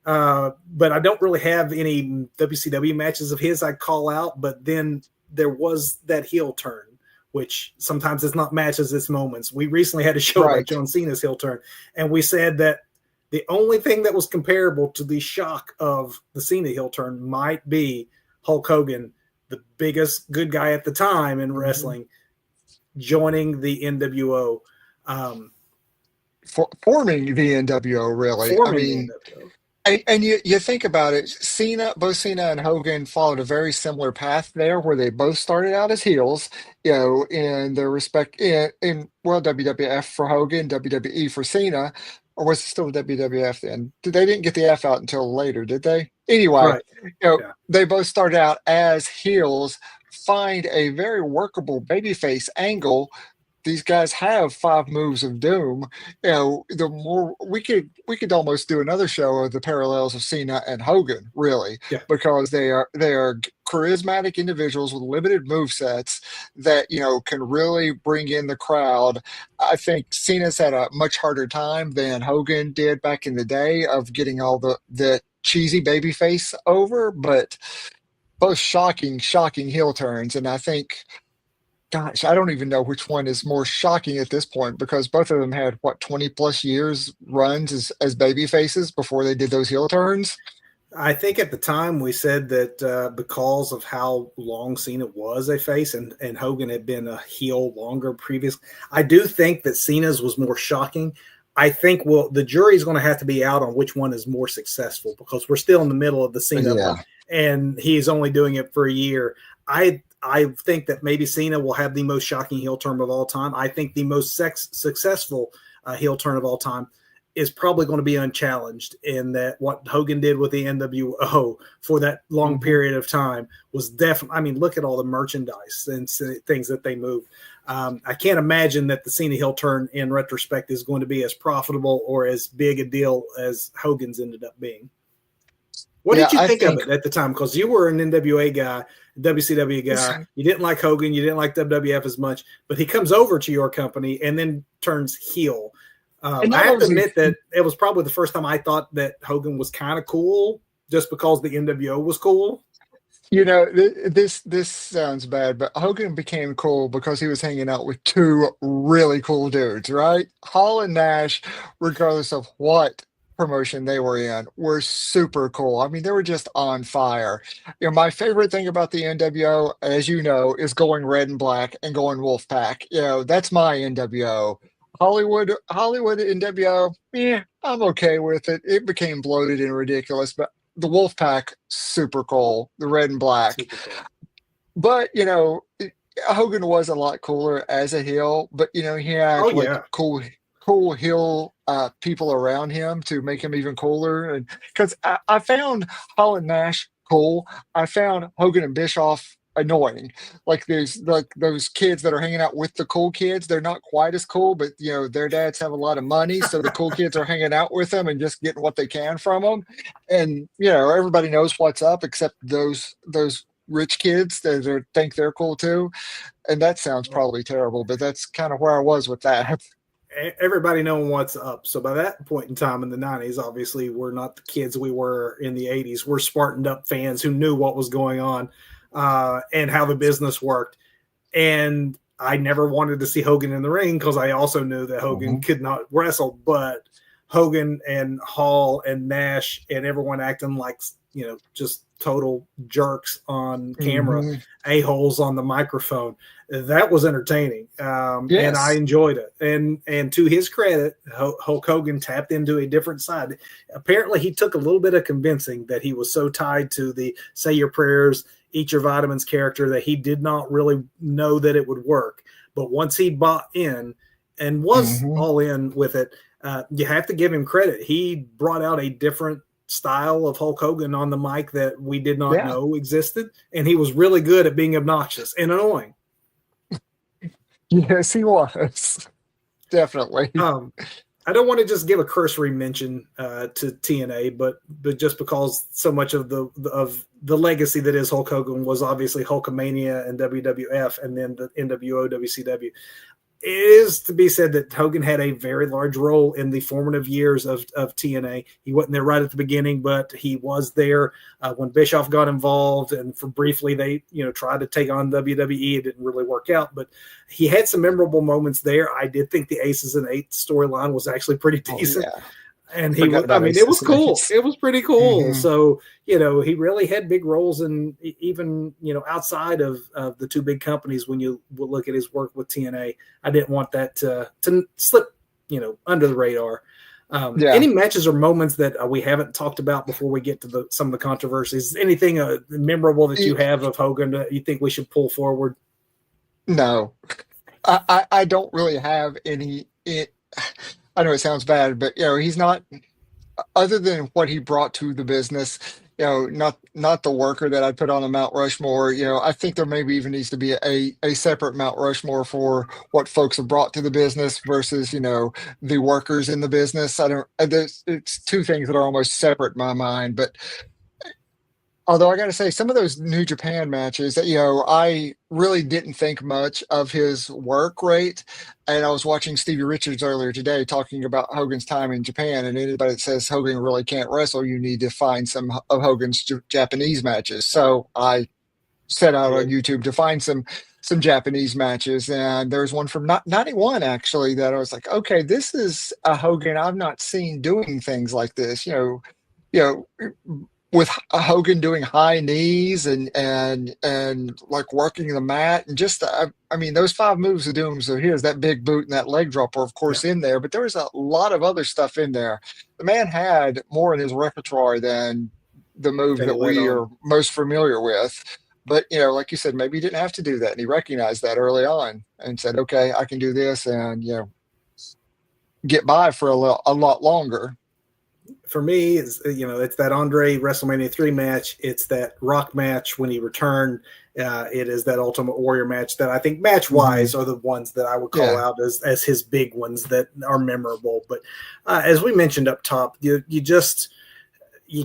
but I don't really have any WCW matches of his I'd call out. But then there was that heel turn, which sometimes it's not matches, it's moments. We recently had a show about John Cena's heel turn, and we said that the only thing that was comparable to the shock of the Cena heel turn might be Hulk Hogan, the biggest good guy at the time in wrestling, joining the NWO. Forming the NWO, really. I mean, and you think about it, both Cena and Hogan followed a very similar path there, where they both started out as heels, in their respect in WWF for Hogan, WWE for Cena. Or was it still WWF then? They didn't get the F out until later, did they? Anyway, they both started out as heels, find a very workable babyface angle. These guys have 5 moves of doom. The more we could almost do another show of the parallels of Cena and Hogan, really, because they are charismatic individuals with limited move sets that can really bring in the crowd. I think Cena's had a much harder time than Hogan did back in the day of getting all the cheesy babyface over, but both shocking heel turns, and I think. Gosh, I don't even know which one is more shocking at this point, because both of them had 20 plus years runs as baby faces before they did those heel turns. I think at the time we said that because of how long Cena was a face and Hogan had been a heel longer previous, I do think that Cena's was more shocking. I think the jury's going to have to be out on which one is more successful, because we're still in the middle of the Cena one, and he's only doing it for a year. I think that maybe Cena will have the most shocking heel turn of all time. I think the most successful heel turn of all time is probably going to be unchallenged, in that what Hogan did with the NWO for that long period of time was definitely, I mean, look at all the merchandise and things that they moved. I can't imagine that the Cena heel turn in retrospect is going to be as profitable or as big a deal as Hogan's ended up being. What did you think of it at the time? Because you were an NWA guy, WCW guy. You didn't like Hogan. You didn't like WWF as much. But he comes over to your company and then turns heel. I have to admit that it was probably the first time I thought that Hogan was kind of cool, just because the NWO was cool. This sounds bad, but Hogan became cool because he was hanging out with 2 really cool dudes, right? Hall and Nash, regardless of what promotion they were in, were super cool. I mean, they were just on fire. My favorite thing about the NWO, as you know, is going red and black and going Wolfpack. That's my NWO. Hollywood NWO, I'm okay with it. It became bloated and ridiculous, but the Wolfpack, super cool. The red and black. But Hogan was a lot cooler as a heel, but he had cool heel people around him to make him even cooler. And because I found Hall and Nash cool, I found Hogan and Bischoff annoying. Like those kids that are hanging out with the cool kids, they're not quite as cool, but their dads have a lot of money, so the cool kids are hanging out with them and just getting what they can from them. And everybody knows what's up except those rich kids that think they're cool too. And that sounds probably terrible, but that's kind of where I was with that. Everybody knowing what's up. So by that point in time in the 90s, obviously we're not the kids we were in the 80s. We're smartened up fans who knew what was going on and how the business worked. And I never wanted to see Hogan in the ring, because I also knew that Hogan could not wrestle. But Hogan and Hall and Nash and everyone acting like just total jerks on camera, Hmm. a-holes on the microphone. That was entertaining. And I Yes. enjoyed it. And to his credit, Hulk Hogan tapped into a different side. Apparently he took a little bit of convincing that he was so tied to the say your prayers, eat your vitamins character that he did not really know that it would work. But once he bought in and was Hmm. all in with it, you have to give him credit. He brought out a different style of Hulk Hogan on the mic that we did not Yeah. know existed. And he was really good at being obnoxious and annoying. Yes, he was. Definitely. I don't want to just give a cursory mention to TNA, but just because so much of the legacy that is Hulk Hogan was obviously Hulkamania and WWF, and then the NWO WCW. It is to be said that Hogan had a very large role in the formative years of TNA. He wasn't there right at the beginning, but he was there when Bischoff got involved, and for briefly they tried to take on WWE. It didn't really work out, but he had some memorable moments there. I did think the Aces and Eights storyline was actually pretty Oh decent. yeah. And he Forgot was, I about mean, it was Aces and cool. Eights. It was pretty cool. Hmm. So, he really had big roles in even, outside of the two big companies. When you look at his work with TNA, I didn't want that to slip, under the radar. Yeah. Any matches or moments that we haven't talked about before we get to some of the controversies? Anything memorable that you have of Hogan that you think we should pull forward? No, I don't really have any. I know it sounds bad, but he's not, other than what he brought to the business. Not the worker that I'd put on a Mount Rushmore. I think there maybe even needs to be a separate Mount Rushmore for what folks have brought to the business versus the workers in the business. I don't. It's two things that are almost separate in my mind, but. Although I got to say, some of those New Japan matches, I really didn't think much of his work rate. And I was watching Stevie Richards earlier today talking about Hogan's time in Japan. And anybody that says Hogan really can't wrestle, you need to find some of Hogan's Japanese matches. So I set out on YouTube to find some Japanese matches, and there's one from 91 actually that I was like, okay, this is a Hogan I've not seen doing things like this. With Hogan doing high knees and like working the mat and just I mean those five moves of doom. So here's that big boot and that leg drop are of course in there, but there was a lot of other stuff in there. The man had more in his repertoire than the moves that we are most familiar with. But like you said, maybe he didn't have to do that, and he recognized that early on and said, "Okay, I can do this," and get by for a lot longer. For me, it's that Andre WrestleMania 3 match. It's that Rock match when he returned. It is that Ultimate Warrior match that I think match wise are the ones that I would call out as his big ones that are memorable. But as we mentioned up top, you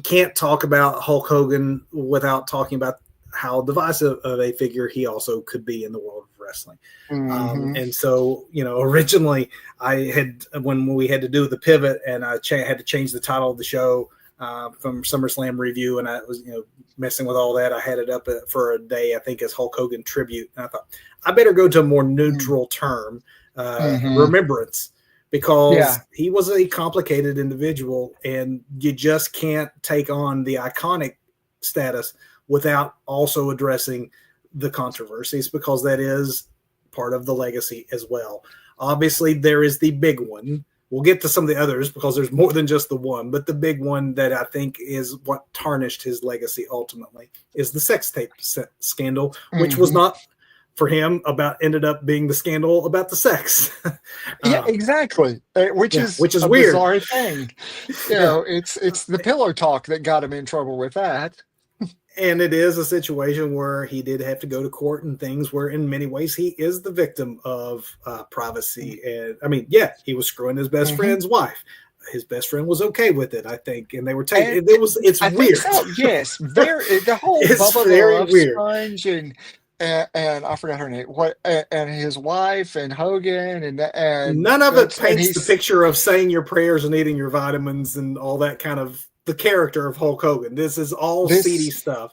can't talk about Hulk Hogan without talking about how divisive of a figure he also could be in the world of wrestling. And so, originally when we had to do the pivot and I had to change the title of the show from SummerSlam Review, and I was, messing with all that. I had it up for a day, I think, as Hulk Hogan Tribute. And I thought I better go to a more neutral term, Remembrance, because he was a complicated individual and you just can't take on the iconic status without also addressing the controversies, because that is part of the legacy as well. Obviously, there is the big one. We'll get to some of the others because there's more than just the one, but the big one that I think is what tarnished his legacy ultimately is the sex tape scandal, which was not for him ended up being the scandal about the sex. Yeah, exactly. Which is a weird. Bizarre thing. It's the pillow talk that got him in trouble with that. And it is a situation where he did have to go to court and things where in many ways he is the victim of privacy. And I mean, he was screwing his best friend's wife. His best friend was okay with it, I think. And they were taking it's weird. So, yes. The whole it's Bubba very the Love weird. Sponge and I forgot her name. And his wife and Hogan and none of it paints the picture of saying your prayers and eating your vitamins and all that kind of the character of Hulk Hogan. This is all seedy stuff.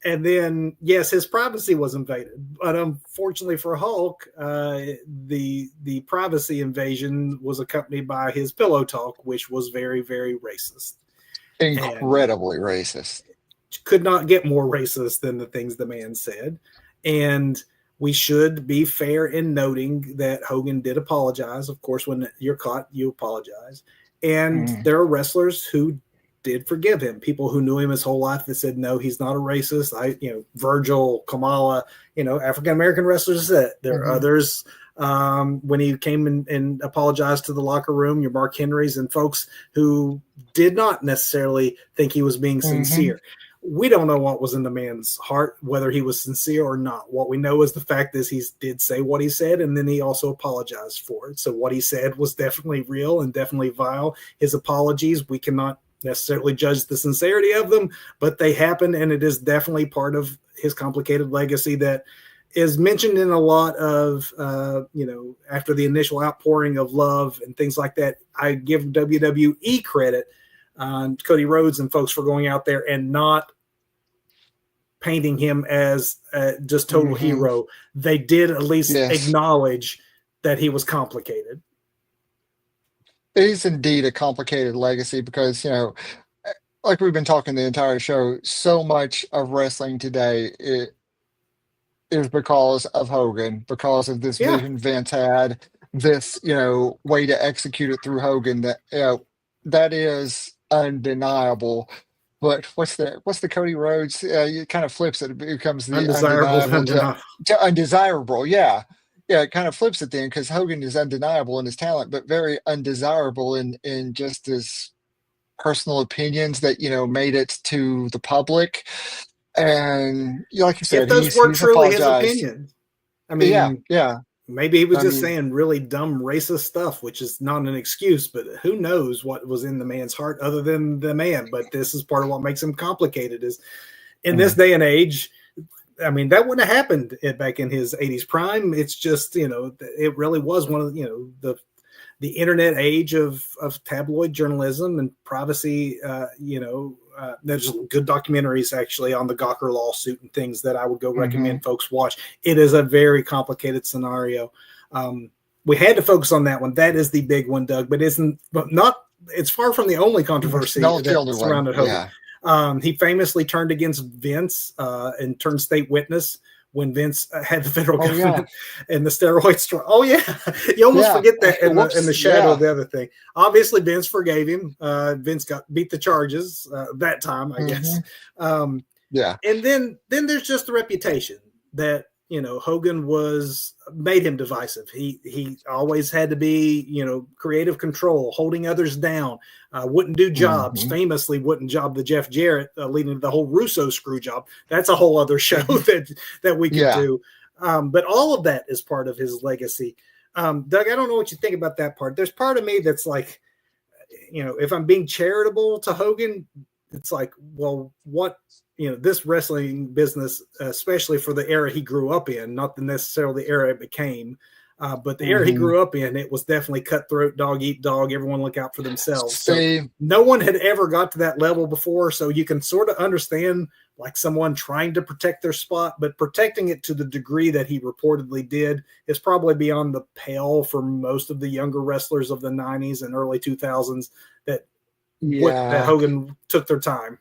And then, yes, his privacy was invaded. But unfortunately for Hulk, the privacy invasion was accompanied by his pillow talk, which was very, very racist. Incredibly racist. could not get more racist than the things the man said. And we should be fair in noting that Hogan did apologize. Of course, when you're caught, you apologize. And there are wrestlers who did forgive him. People who knew him his whole life that said, no, he's not a racist. Virgil, Kamala, African-American wrestlers said that. There are others when he came and apologized to the locker room, your Mark Henrys and folks who did not necessarily think he was being sincere. We don't know what was in the man's heart, whether he was sincere or not. What we know is the fact is he did say what he said, and then he also apologized for it. So what he said was definitely real and definitely vile. His apologies, we cannot necessarily judge the sincerity of them, but they happen, and it is definitely part of his complicated legacy that is mentioned in a lot of, after the initial outpouring of love and things like that. I give WWE credit on Cody Rhodes and folks for going out there and not painting him as just total hero. They did at least acknowledge that he was complicated. It is indeed a complicated legacy because, like we've been talking the entire show, so much of wrestling today is because of Hogan, because of this vision Vince had, this, way to execute it through Hogan that, that is undeniable. But what's the Cody Rhodes? It kind of flips it. It becomes the undeniable to undesirable. Yeah. Yeah, it kind of flips it then because Hogan is undeniable in his talent, but very undesirable in just his personal opinions that, made it to the public. And like you said, if those were truly his opinions. I mean, yeah. Maybe he was just saying really dumb racist stuff, which is not an excuse, but who knows what was in the man's heart other than the man. But this is part of what makes him complicated is in this day and age. I mean, that wouldn't have happened back in his 80s prime. It's just, it really was one of, the internet age of tabloid journalism and privacy. There's good documentaries actually on the Gawker lawsuit and things that I would go recommend folks watch. It is a very complicated scenario. We had to focus on that one. That is the big one, Doug, but it's far from the only controversy that surrounded Hogan. Yeah. He famously turned against Vince and turned state witness when Vince had the federal government and the steroids. Oh, yeah. You almost forget that in the shadow of the other thing. Obviously, Vince forgave him. Vince beat the charges that time, I guess. And then there's just the reputation that, Hogan made him divisive. He always had to be, creative control, holding others down, wouldn't do jobs, famously wouldn't job the Jeff Jarrett, leading to the whole Russo screw job. That's a whole other show that we could do. But all of that is part of his legacy. Doug, I don't know what you think about that part. There's part of me that's like, if I'm being charitable to Hogan, it's like, well, what, this wrestling business, especially for the era he grew up in, not necessarily the era it became, but the era he grew up in, it was definitely cutthroat, dog eat dog, everyone look out for themselves. So no one had ever got to that level before. So you can sort of understand like someone trying to protect their spot, but protecting it to the degree that he reportedly did is probably beyond the pale for most of the younger wrestlers of the 90s and early 2000s that Hogan took their time.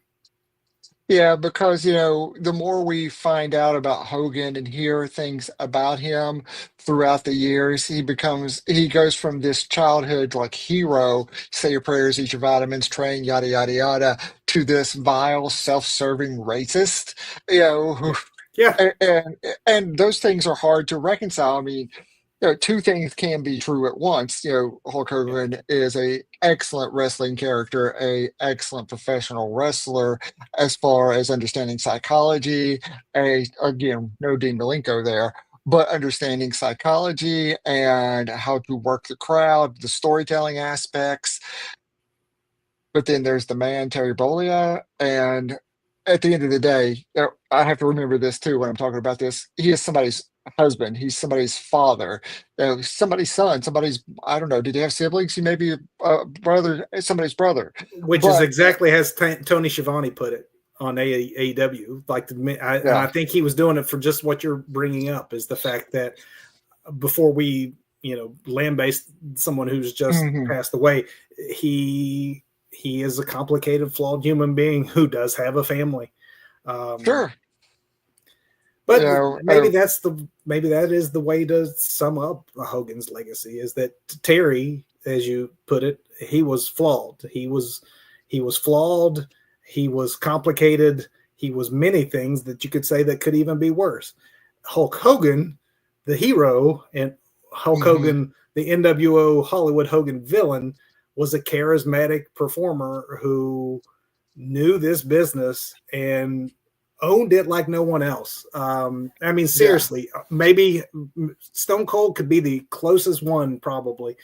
Yeah, because the more we find out about Hogan and hear things about him throughout the years, he goes from this childhood like hero, say your prayers, eat your vitamins, train, yada yada yada, to this vile, self-serving racist. And those things are hard to reconcile. I mean, two things can be true at once. Hulk Hogan is a excellent wrestling character, a excellent professional wrestler as far as understanding psychology. Again, no Dean Malenko there, but understanding psychology and how to work the crowd, the storytelling aspects. But then there's the man, Terry Bollea, and at the end of the day, I have to remember this too when I'm talking about this. He is somebody's husband. He's somebody's father, somebody's son, I don't know. Did he have siblings? He may be a brother, somebody's brother. Which is exactly as Tony Schiavone put it on AEW. I think he was doing it for just what you're bringing up is the fact that before we, lambaste someone who's just passed away, he is a complicated, flawed human being who does have a family. Sure. But You know, maybe that is the way to sum up Hogan's legacy, is that Terry, as you put it, he was flawed. He was flawed. He was complicated. He was many things that you could say that could even be worse. Hulk Hogan, the hero, and Hulk Hogan, the NWO Hollywood Hogan villain, was a charismatic performer who knew this business and owned it like no one else. I mean, seriously, maybe Stone Cold could be the closest one probably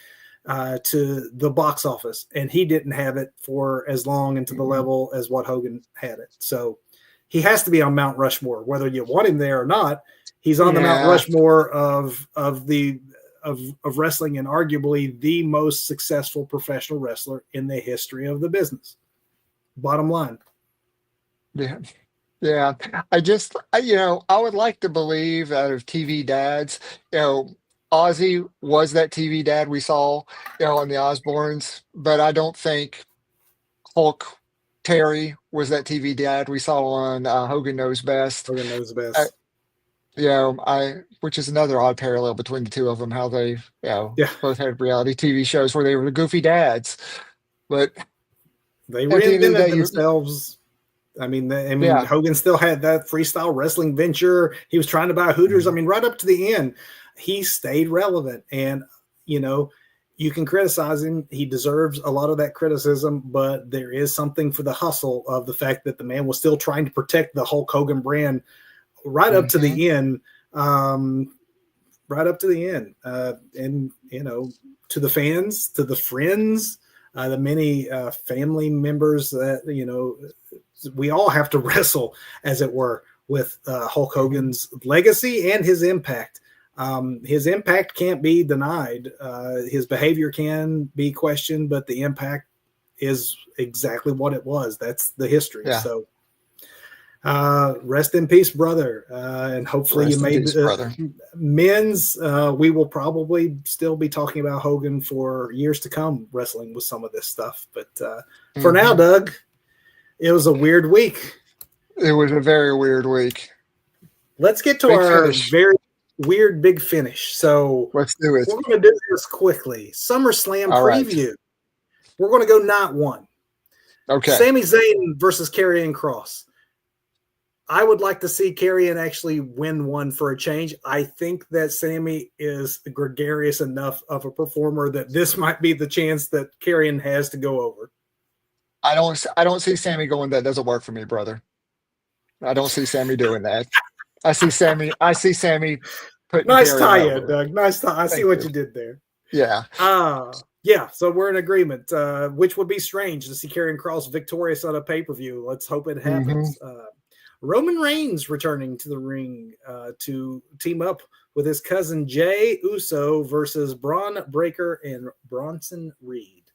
to the box office, and he didn't have it for as long and to the level as what Hogan had it. So he has to be on Mount Rushmore, whether you want him there or not. He's on the Mount Rushmore of wrestling, and arguably the most successful professional wrestler in the history of the business. Bottom line. Yeah. I would like to believe out of TV dads, Ozzy was that TV dad we saw, on the Osbournes, but I don't think Hulk Terry was that TV dad we saw on Hogan Knows Best. Hogan Knows Best. Which is another odd parallel between the two of them, how they, both had reality TV shows where they were the goofy dads, but they reinvented themselves. I mean, Hogan still had that freestyle wrestling venture. He was trying to buy Hooters. I mean, right up to the end, he stayed relevant. And, you can criticize him. He deserves a lot of that criticism, but there is something for the hustle of the fact that the man was still trying to protect the Hulk Hogan brand right up to the end. And, to the fans, to the friends, the many family members that, we all have to wrestle, as it were, with Hulk Hogan's legacy and his impact. His impact can't be denied. His behavior can be questioned, but the impact is exactly what it was. That's the history. Yeah. So rest in peace, brother. And hopefully you made men's. We will probably still be talking about Hogan for years to come, wrestling with some of this stuff. But for now, Doug, it was a weird week. It was a very weird week. Let's get to our very weird big finish. So let's do it. We're going to do this quickly. SummerSlam preview. Right. We're going to go not one. Okay. Sami Zayn versus Karrion Kross. I would like to see Karrion actually win one for a change. I think that Sami is gregarious enough of a performer that this might be the chance that Karrion has to go over. I don't see Sami going. That doesn't work for me, brother. I don't see Sami doing that. I see Sami putting. Nice tie-in, Doug. Nice tie. I see what you did there. Yeah. So we're in agreement. Which would be strange to see Karrion Kross victorious on a pay-per-view. Let's hope it happens. Roman Reigns returning to the ring to team up with his cousin Jey Uso versus Braun Breaker and Bronson Reed.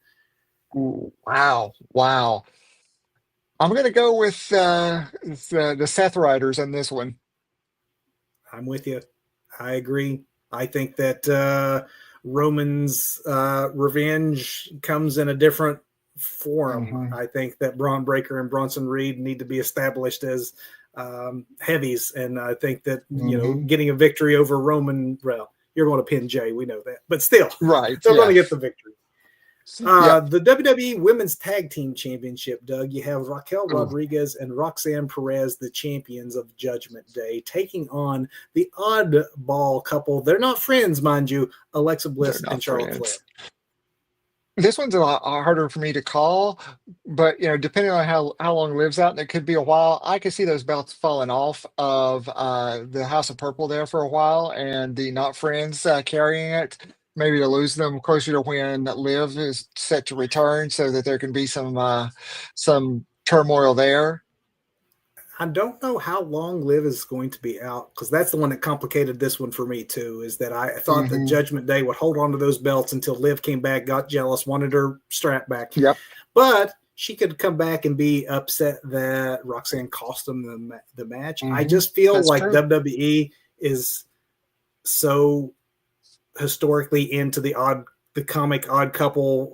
Ooh, wow. I'm going to go with the Seth Riders on this one. I'm with you. I agree. I think that Roman's revenge comes in a different form. I think that Braun Breaker and Bronson Reed need to be established as heavies. And I think that, getting a victory over Roman, well, you're going to pin Jey. We know that. But still, right, they're going to get the victory. The WWE Women's Tag Team Championship, Doug, you have Raquel Rodriguez and Roxanne Perez, the champions of Judgment Day, taking on the oddball couple. They're not friends, mind you, Alexa Bliss and Charlotte Flair. This one's a lot harder for me to call, but depending on how long Liv's out, and it could be a while, I could see those belts falling off of the House of Purple there for a while, and the not friends carrying it. Maybe to lose them closer to when Liv is set to return, so that there can be some turmoil there. I don't know how long Liv is going to be out, because that's the one that complicated this one for me too. Is that I thought that Judgment Day would hold on to those belts until Liv came back, got jealous, wanted her strap back. Yep. But she could come back and be upset that Roxanne cost them the match. I just feel that's like true. WWE is so historically into the comic odd couple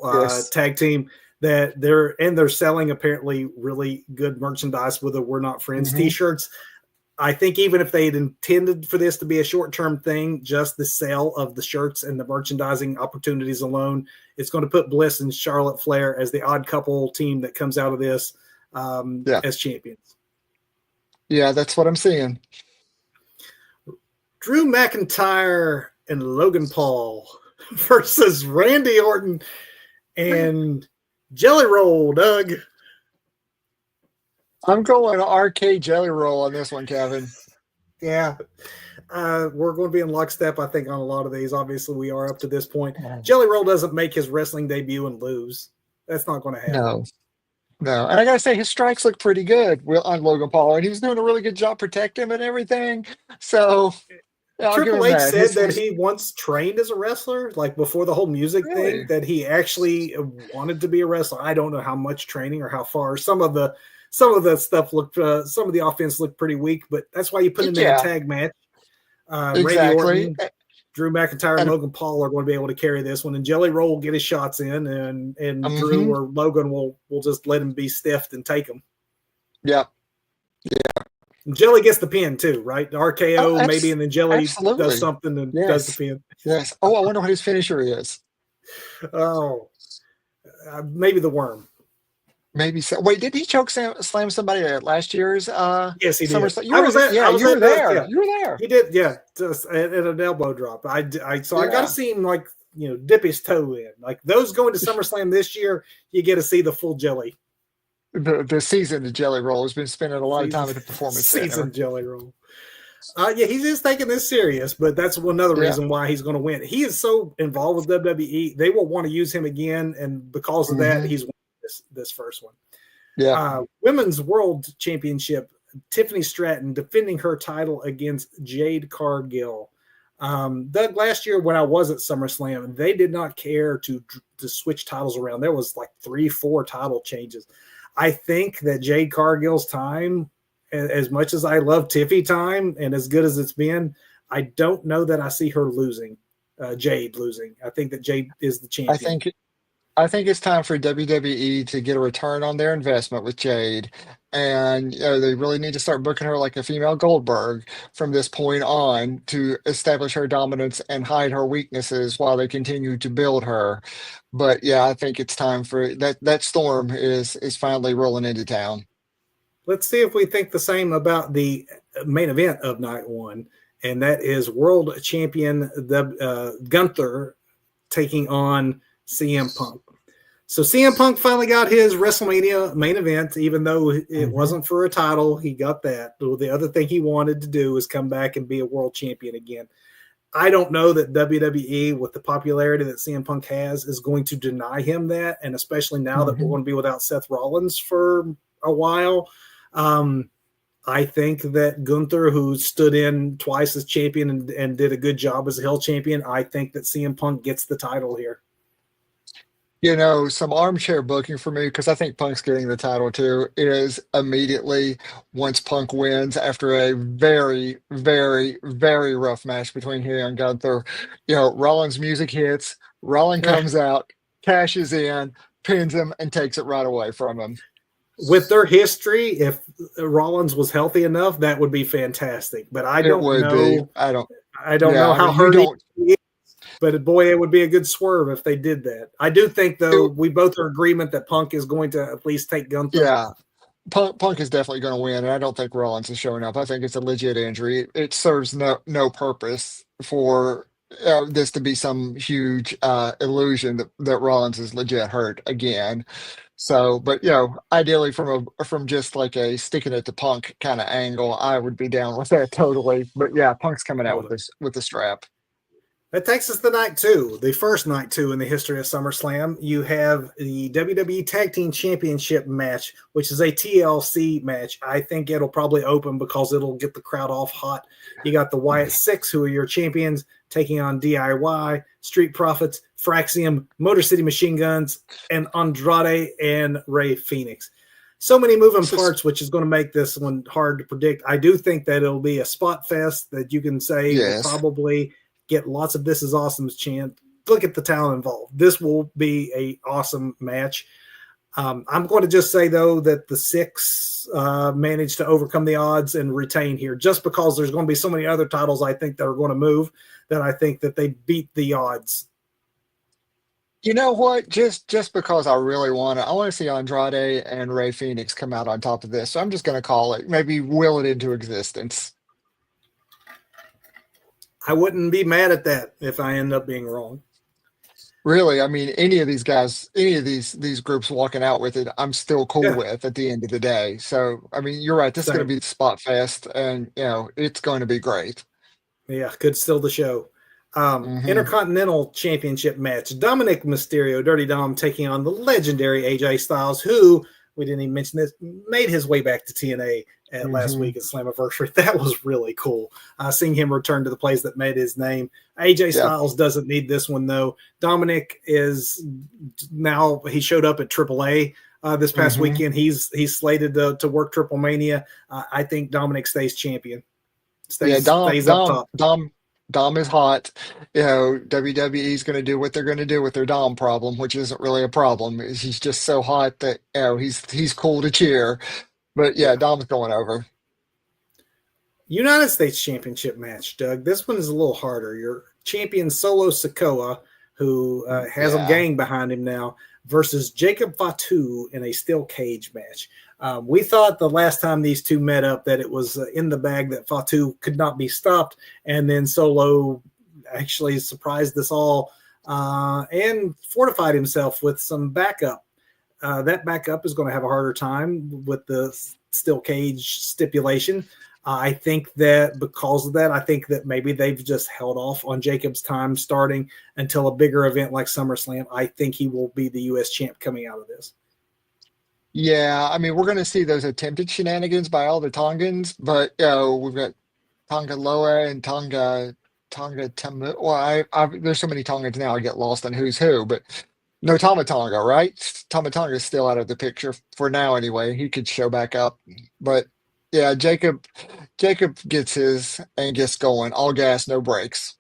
tag team that they're selling apparently really good merchandise with the "We're Not Friends" T-shirts. I think even if they had intended for this to be a short-term thing, just the sale of the shirts and the merchandising opportunities alone, it's going to put Bliss and Charlotte Flair as the odd couple team that comes out of this as champions. Yeah, that's what I'm seeing. Drew McIntyre and Logan Paul versus Randy Orton and Jelly Roll, Doug. I'm going arcade Jelly Roll on this one, Kevin. Yeah. We're going to be in lockstep, I think, on a lot of these. Obviously, we are up to this point. Jelly Roll doesn't make his wrestling debut and lose. That's not going to happen. No. And I got to say, his strikes look pretty good on Logan Paul, and he was doing a really good job protecting him and everything. So, Triple H said that he once trained as a wrestler, like before the whole music thing, that he actually wanted to be a wrestler. I don't know how much training or how far. Some of the stuff looked, some of the offense looked pretty weak, but that's why you put him in a tag match. Randy Orton, Drew McIntyre, and Logan Paul are going to be able to carry this one, and Jelly Roll will get his shots in, and Drew or Logan will just let him be stiffed and take them. Yeah. Jelly gets the pin too, right? The RKO maybe, and then Jelly does something and does the pin. Yes. Oh, I wonder what his finisher is. Oh, maybe the worm. Maybe so. Wait, did he choke slam somebody at last year's? Yes, he did. You were there. You were there. He did. Yeah, just at an elbow drop. I got to see him dip his toe in. Like those going to SummerSlam this year, you get to see the full Jelly. The season of Jelly Roll has been spending a lot of time at the Performance Center. Jelly Roll. He's just taking this serious, but that's another reason why he's going to win. He is so involved with WWE, they will want to use him again, and because of that, he's winning this first one. Yeah. Women's World Championship, Tiffany Stratton defending her title against Jade Cargill. Doug, last year when I was at SummerSlam, they did not care to switch titles around. There was like 3-4 title changes. I think that Jade Cargill's time, as much as I love Tiffy time and as good as it's been, I don't know that I see her losing, Jade losing. I think that Jade is the champion. I think it's time for WWE to get a return on their investment with Jade. And they really need to start booking her like a female Goldberg from this point on to establish her dominance and hide her weaknesses while they continue to build her. But yeah, I think it's time for that storm is finally rolling into town. Let's see if we think the same about the main event of night one, and that is world champion Gunther taking on CM Punk. So CM Punk finally got his WrestleMania main event, even though it wasn't for a title. He got that. The other thing he wanted to do was come back and be a world champion again. I don't know that WWE, with the popularity that CM Punk has, is going to deny him that, and especially now that we're going to be without Seth Rollins for a while. I think that Gunther, who stood in twice as champion and did a good job as a Hell champion, I think that CM Punk gets the title here. Some armchair booking for me, because I think Punk's getting the title too, is immediately once Punk wins after a very, very, very rough match between him and Gunther. Rollins' music hits, Rollins comes out, cashes in, pins him, and takes it right away from him. With their history, if Rollins was healthy enough, that would be fantastic. But I don't know. I don't know how hurt he is. But boy, it would be a good swerve if they did that. I do think, though, we both are in agreement that Punk is going to at least take Gunther. Yeah, Punk is definitely going to win, and I don't think Rollins is showing up. I think it's a legit injury. It serves no purpose for this to be some huge illusion that Rollins is legit hurt again. So, but ideally from just like a sticking it to Punk kind of angle, I would be down with that totally. But yeah, Punk's coming out with the strap. That takes us to night two, the first night two in the history of SummerSlam. You have the WWE Tag Team Championship match, which is a TLC match. I think it'll probably open because it'll get the crowd off hot. You got the Wyatt Six, who are your champions, taking on DIY, Street Profits, Fraxium, Motor City Machine Guns, and Andrade and Rey Fenix. So many moving parts, which is going to make this one hard to predict. I do think that it'll be a spot fest that you can say will probably get lots of "This is Awesome's" chant. Look at the talent involved. This will be a awesome match. I'm going to just say, though, that the 6 managed to overcome the odds and retain here, just because there's going to be so many other titles I think that are going to move, that I think that they beat the odds. You know what? Just because I really I want to see Andrade and Ray Phoenix come out on top of this. So I'm just going to call it, maybe will it into existence. I wouldn't be mad at that if I end up being wrong. Really, I mean, any of these guys, any of these groups walking out with it, I'm still cool with at the end of the day. So, I mean, you're right. This is going to be the spot fest, and it's going to be great. Yeah, could still the show. Intercontinental Championship match: Dominic Mysterio, Dirty Dom, taking on the legendary AJ Styles, who, we didn't even mention this, made his way back to TNA last week at Slammiversary. That was really cool. Seeing him return to the place that made his name. AJ Styles doesn't need this one, though. Dominic is now, he showed up at AAA this past weekend. He's slated to work Triple Mania. I think Dominic stays champion. Stays up top. Dom is hot. WWE's going to do what they're going to do with their Dom problem, which isn't really a problem. He's just so hot that he's cool to cheer. But Dom's going over. United States Championship match, Doug. This one is a little harder. Your champion Solo Sikoa, who has a gang behind him now, versus Jacob Fatu in a steel cage match. We thought the last time these two met up that it was in the bag, that Fatu could not be stopped, and then Solo actually surprised us all and fortified himself with some backup. That backup is going to have a harder time with the steel cage stipulation. I think that because of that, I think that maybe they've just held off on Jacob's time starting until a bigger event like SummerSlam. I think he will be the U.S. champ coming out of this. Yeah, I mean, we're going to see those attempted shenanigans by all the Tongans, but we've got Tonga Loa and Tonga Tamu. Well, there's so many Tongans now, I get lost on who's who, but no Tama Tonga, right? Tama Tonga is still out of the picture for now anyway. He could show back up, but yeah, Jacob gets his and gets going. All gas, no brakes.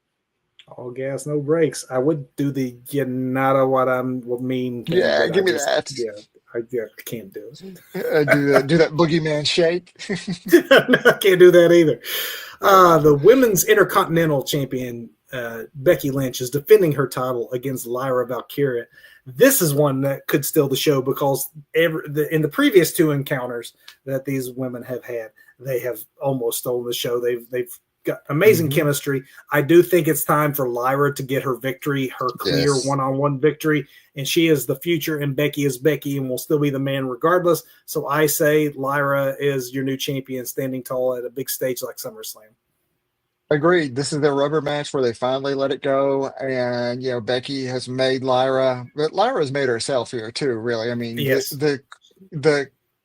All gas, no brakes. I would do the Yanada what I mean. Yeah, give me that. Yeah. I can't do it. Do that boogeyman shake. I can't do that either. The women's Intercontinental Champion, Becky Lynch, is defending her title against Lyra Valkyria. This is one that could steal the show because in the previous 2 encounters that these women have had, they have almost stolen the show. They've got amazing chemistry. I do think it's time for Lyra to get her victory, her clear one-on-one victory, and she is the future, and Becky is Becky and will still be the man regardless. So I say Lyra is your new champion, standing tall at a big stage like SummerSlam. Agreed. This is their rubber match where they finally let it go, and Becky has made Lyra, but Lyra has made herself here too. Really, I mean,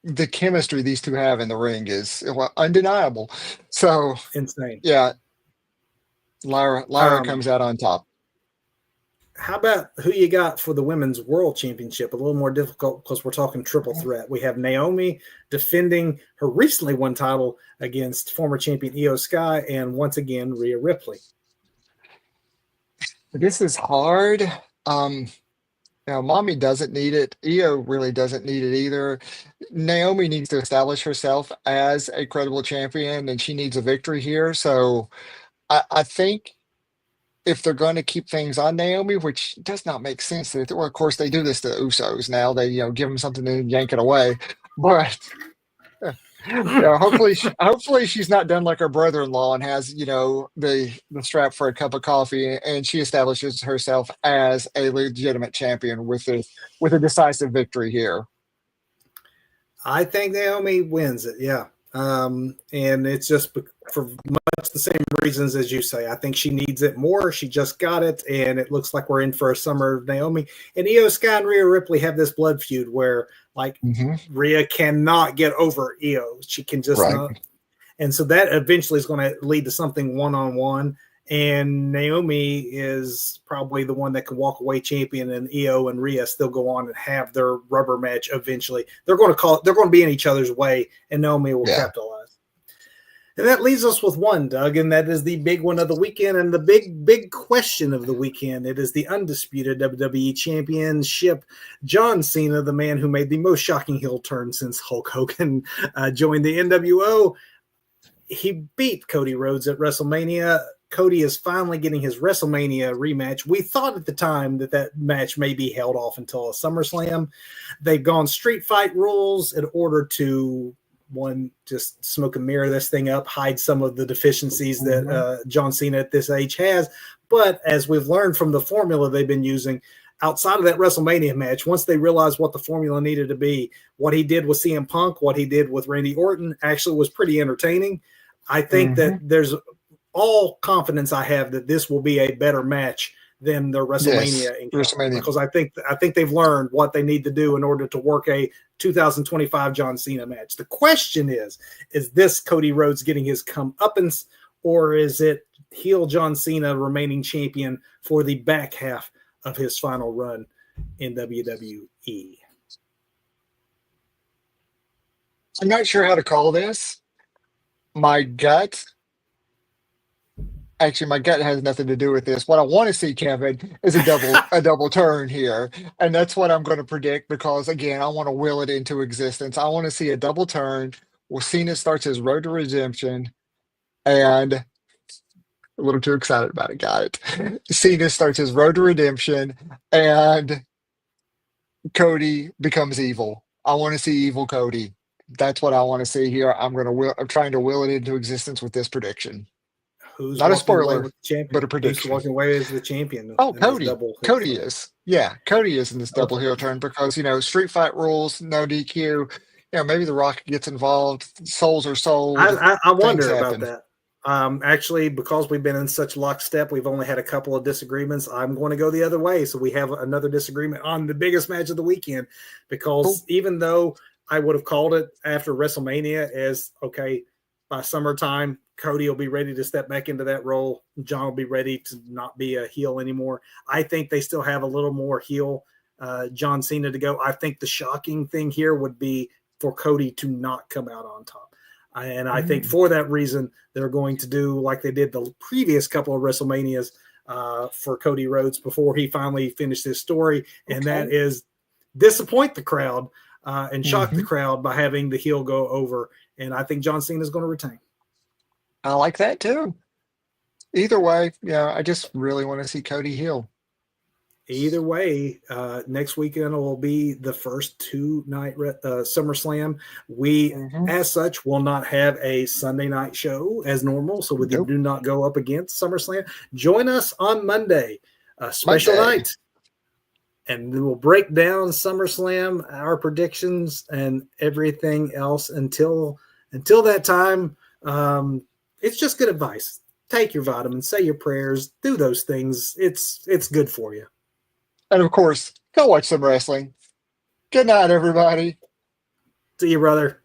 the chemistry these two have in the ring is undeniable. So insane. Yeah, Lyra comes out on top. How about who you got for the Women's World Championship? A little more difficult because we're talking triple threat. We have Naomi defending her recently won title against former champion Io Sky, and once again, Rhea Ripley. This is hard. Mommy doesn't need it. Io really doesn't need it either. Naomi needs to establish herself as a credible champion, and she needs a victory here. So I think if they're going to keep things on Naomi, which does not make sense. Well, of course, they do this to Usos now. They give them something and yank it away. But hopefully she's not done like her brother-in-law and has the strap for a cup of coffee, and she establishes herself as a legitimate champion with a decisive victory here. I think Naomi wins it. Yeah. And it's just for much the same reasons as you say. I think she needs it more. She just got it, and it looks like we're in for a summer of Naomi. And Io Sky and Rhea Ripley have this blood feud where, Rhea cannot get over Io. She can just not. And so that eventually is going to lead to something one-on-one. And Naomi is probably the one that can walk away champion, and Io and Rhea still go on and have their rubber match eventually. They're going to be in each other's way, and Naomi will capitalize. And that leaves us with one, Doug, and that is the big one of the weekend and the big question of the weekend. It is the undisputed WWE Championship. John Cena, the man who made the most shocking heel turn since Hulk Hogan joined the NWO. He beat Cody Rhodes at WrestleMania. Cody is finally getting his WrestleMania rematch. We thought at the time that match may be held off until a SummerSlam. They've gone street fight rules in order to just smoke and mirror this thing up, hide some of the deficiencies that John Cena at this age has. But as we've learned from the formula they've been using outside of that WrestleMania match, once they realized what the formula needed to be, what he did with CM Punk, what he did with Randy Orton actually was pretty entertaining. I think that there's all confidence I have that this will be a better match than their WrestleMania encounter, because I think they've learned what they need to do in order to work a 2025 John Cena match. The question is this Cody Rhodes getting his comeuppance, or is it heel John Cena remaining champion for the back half of his final run in WWE? I'm not sure how to call this. My gut has nothing to do with this. What I want to see, Kevin, is a double turn here. And that's what I'm going to predict, because again, I want to will it into existence. I want to see a double turn where Cena starts his road to redemption, and a little too excited about it. Got it. Cena starts his road to redemption and Cody becomes evil. I want to see evil Cody. That's what I want to see here. I'm trying to will it into existence with this prediction. Who's not a spoiler, but a Who's prediction. walking away as the champion? Oh, Cody. Cody is. Yeah, Cody is in this double heel turn because, street fight rules, no DQ. Maybe The Rock gets involved. Souls are sold. I wonder about that. Actually, because we've been in such lockstep, we've only had a couple of disagreements. I'm going to go the other way. So we have another disagreement on the biggest match of the weekend, because even though I would have called it after WrestleMania as, okay, by summertime, Cody will be ready to step back into that role. John will be ready to not be a heel anymore. I think they still have a little more heel John Cena to go. I think the shocking thing here would be for Cody to not come out on top. And I think for that reason, they're going to do like they did the previous couple of WrestleManias for Cody Rhodes before he finally finished his story. And that is disappoint the crowd and shock the crowd by having the heel go over. And I think John Cena is going to retain. I like that too. Either way, I just really want to see Cody heel. Either way, next weekend will be the first 2-night SummerSlam. We, as such, will not have a Sunday night show as normal, so we do not go up against SummerSlam. Join us on Monday, a special night, and we'll break down SummerSlam, our predictions, and everything else. Until that time, it's just good advice. Take your vitamins, say your prayers, do those things. It's good for you. And of course, go watch some wrestling. Good night, everybody. See you, brother.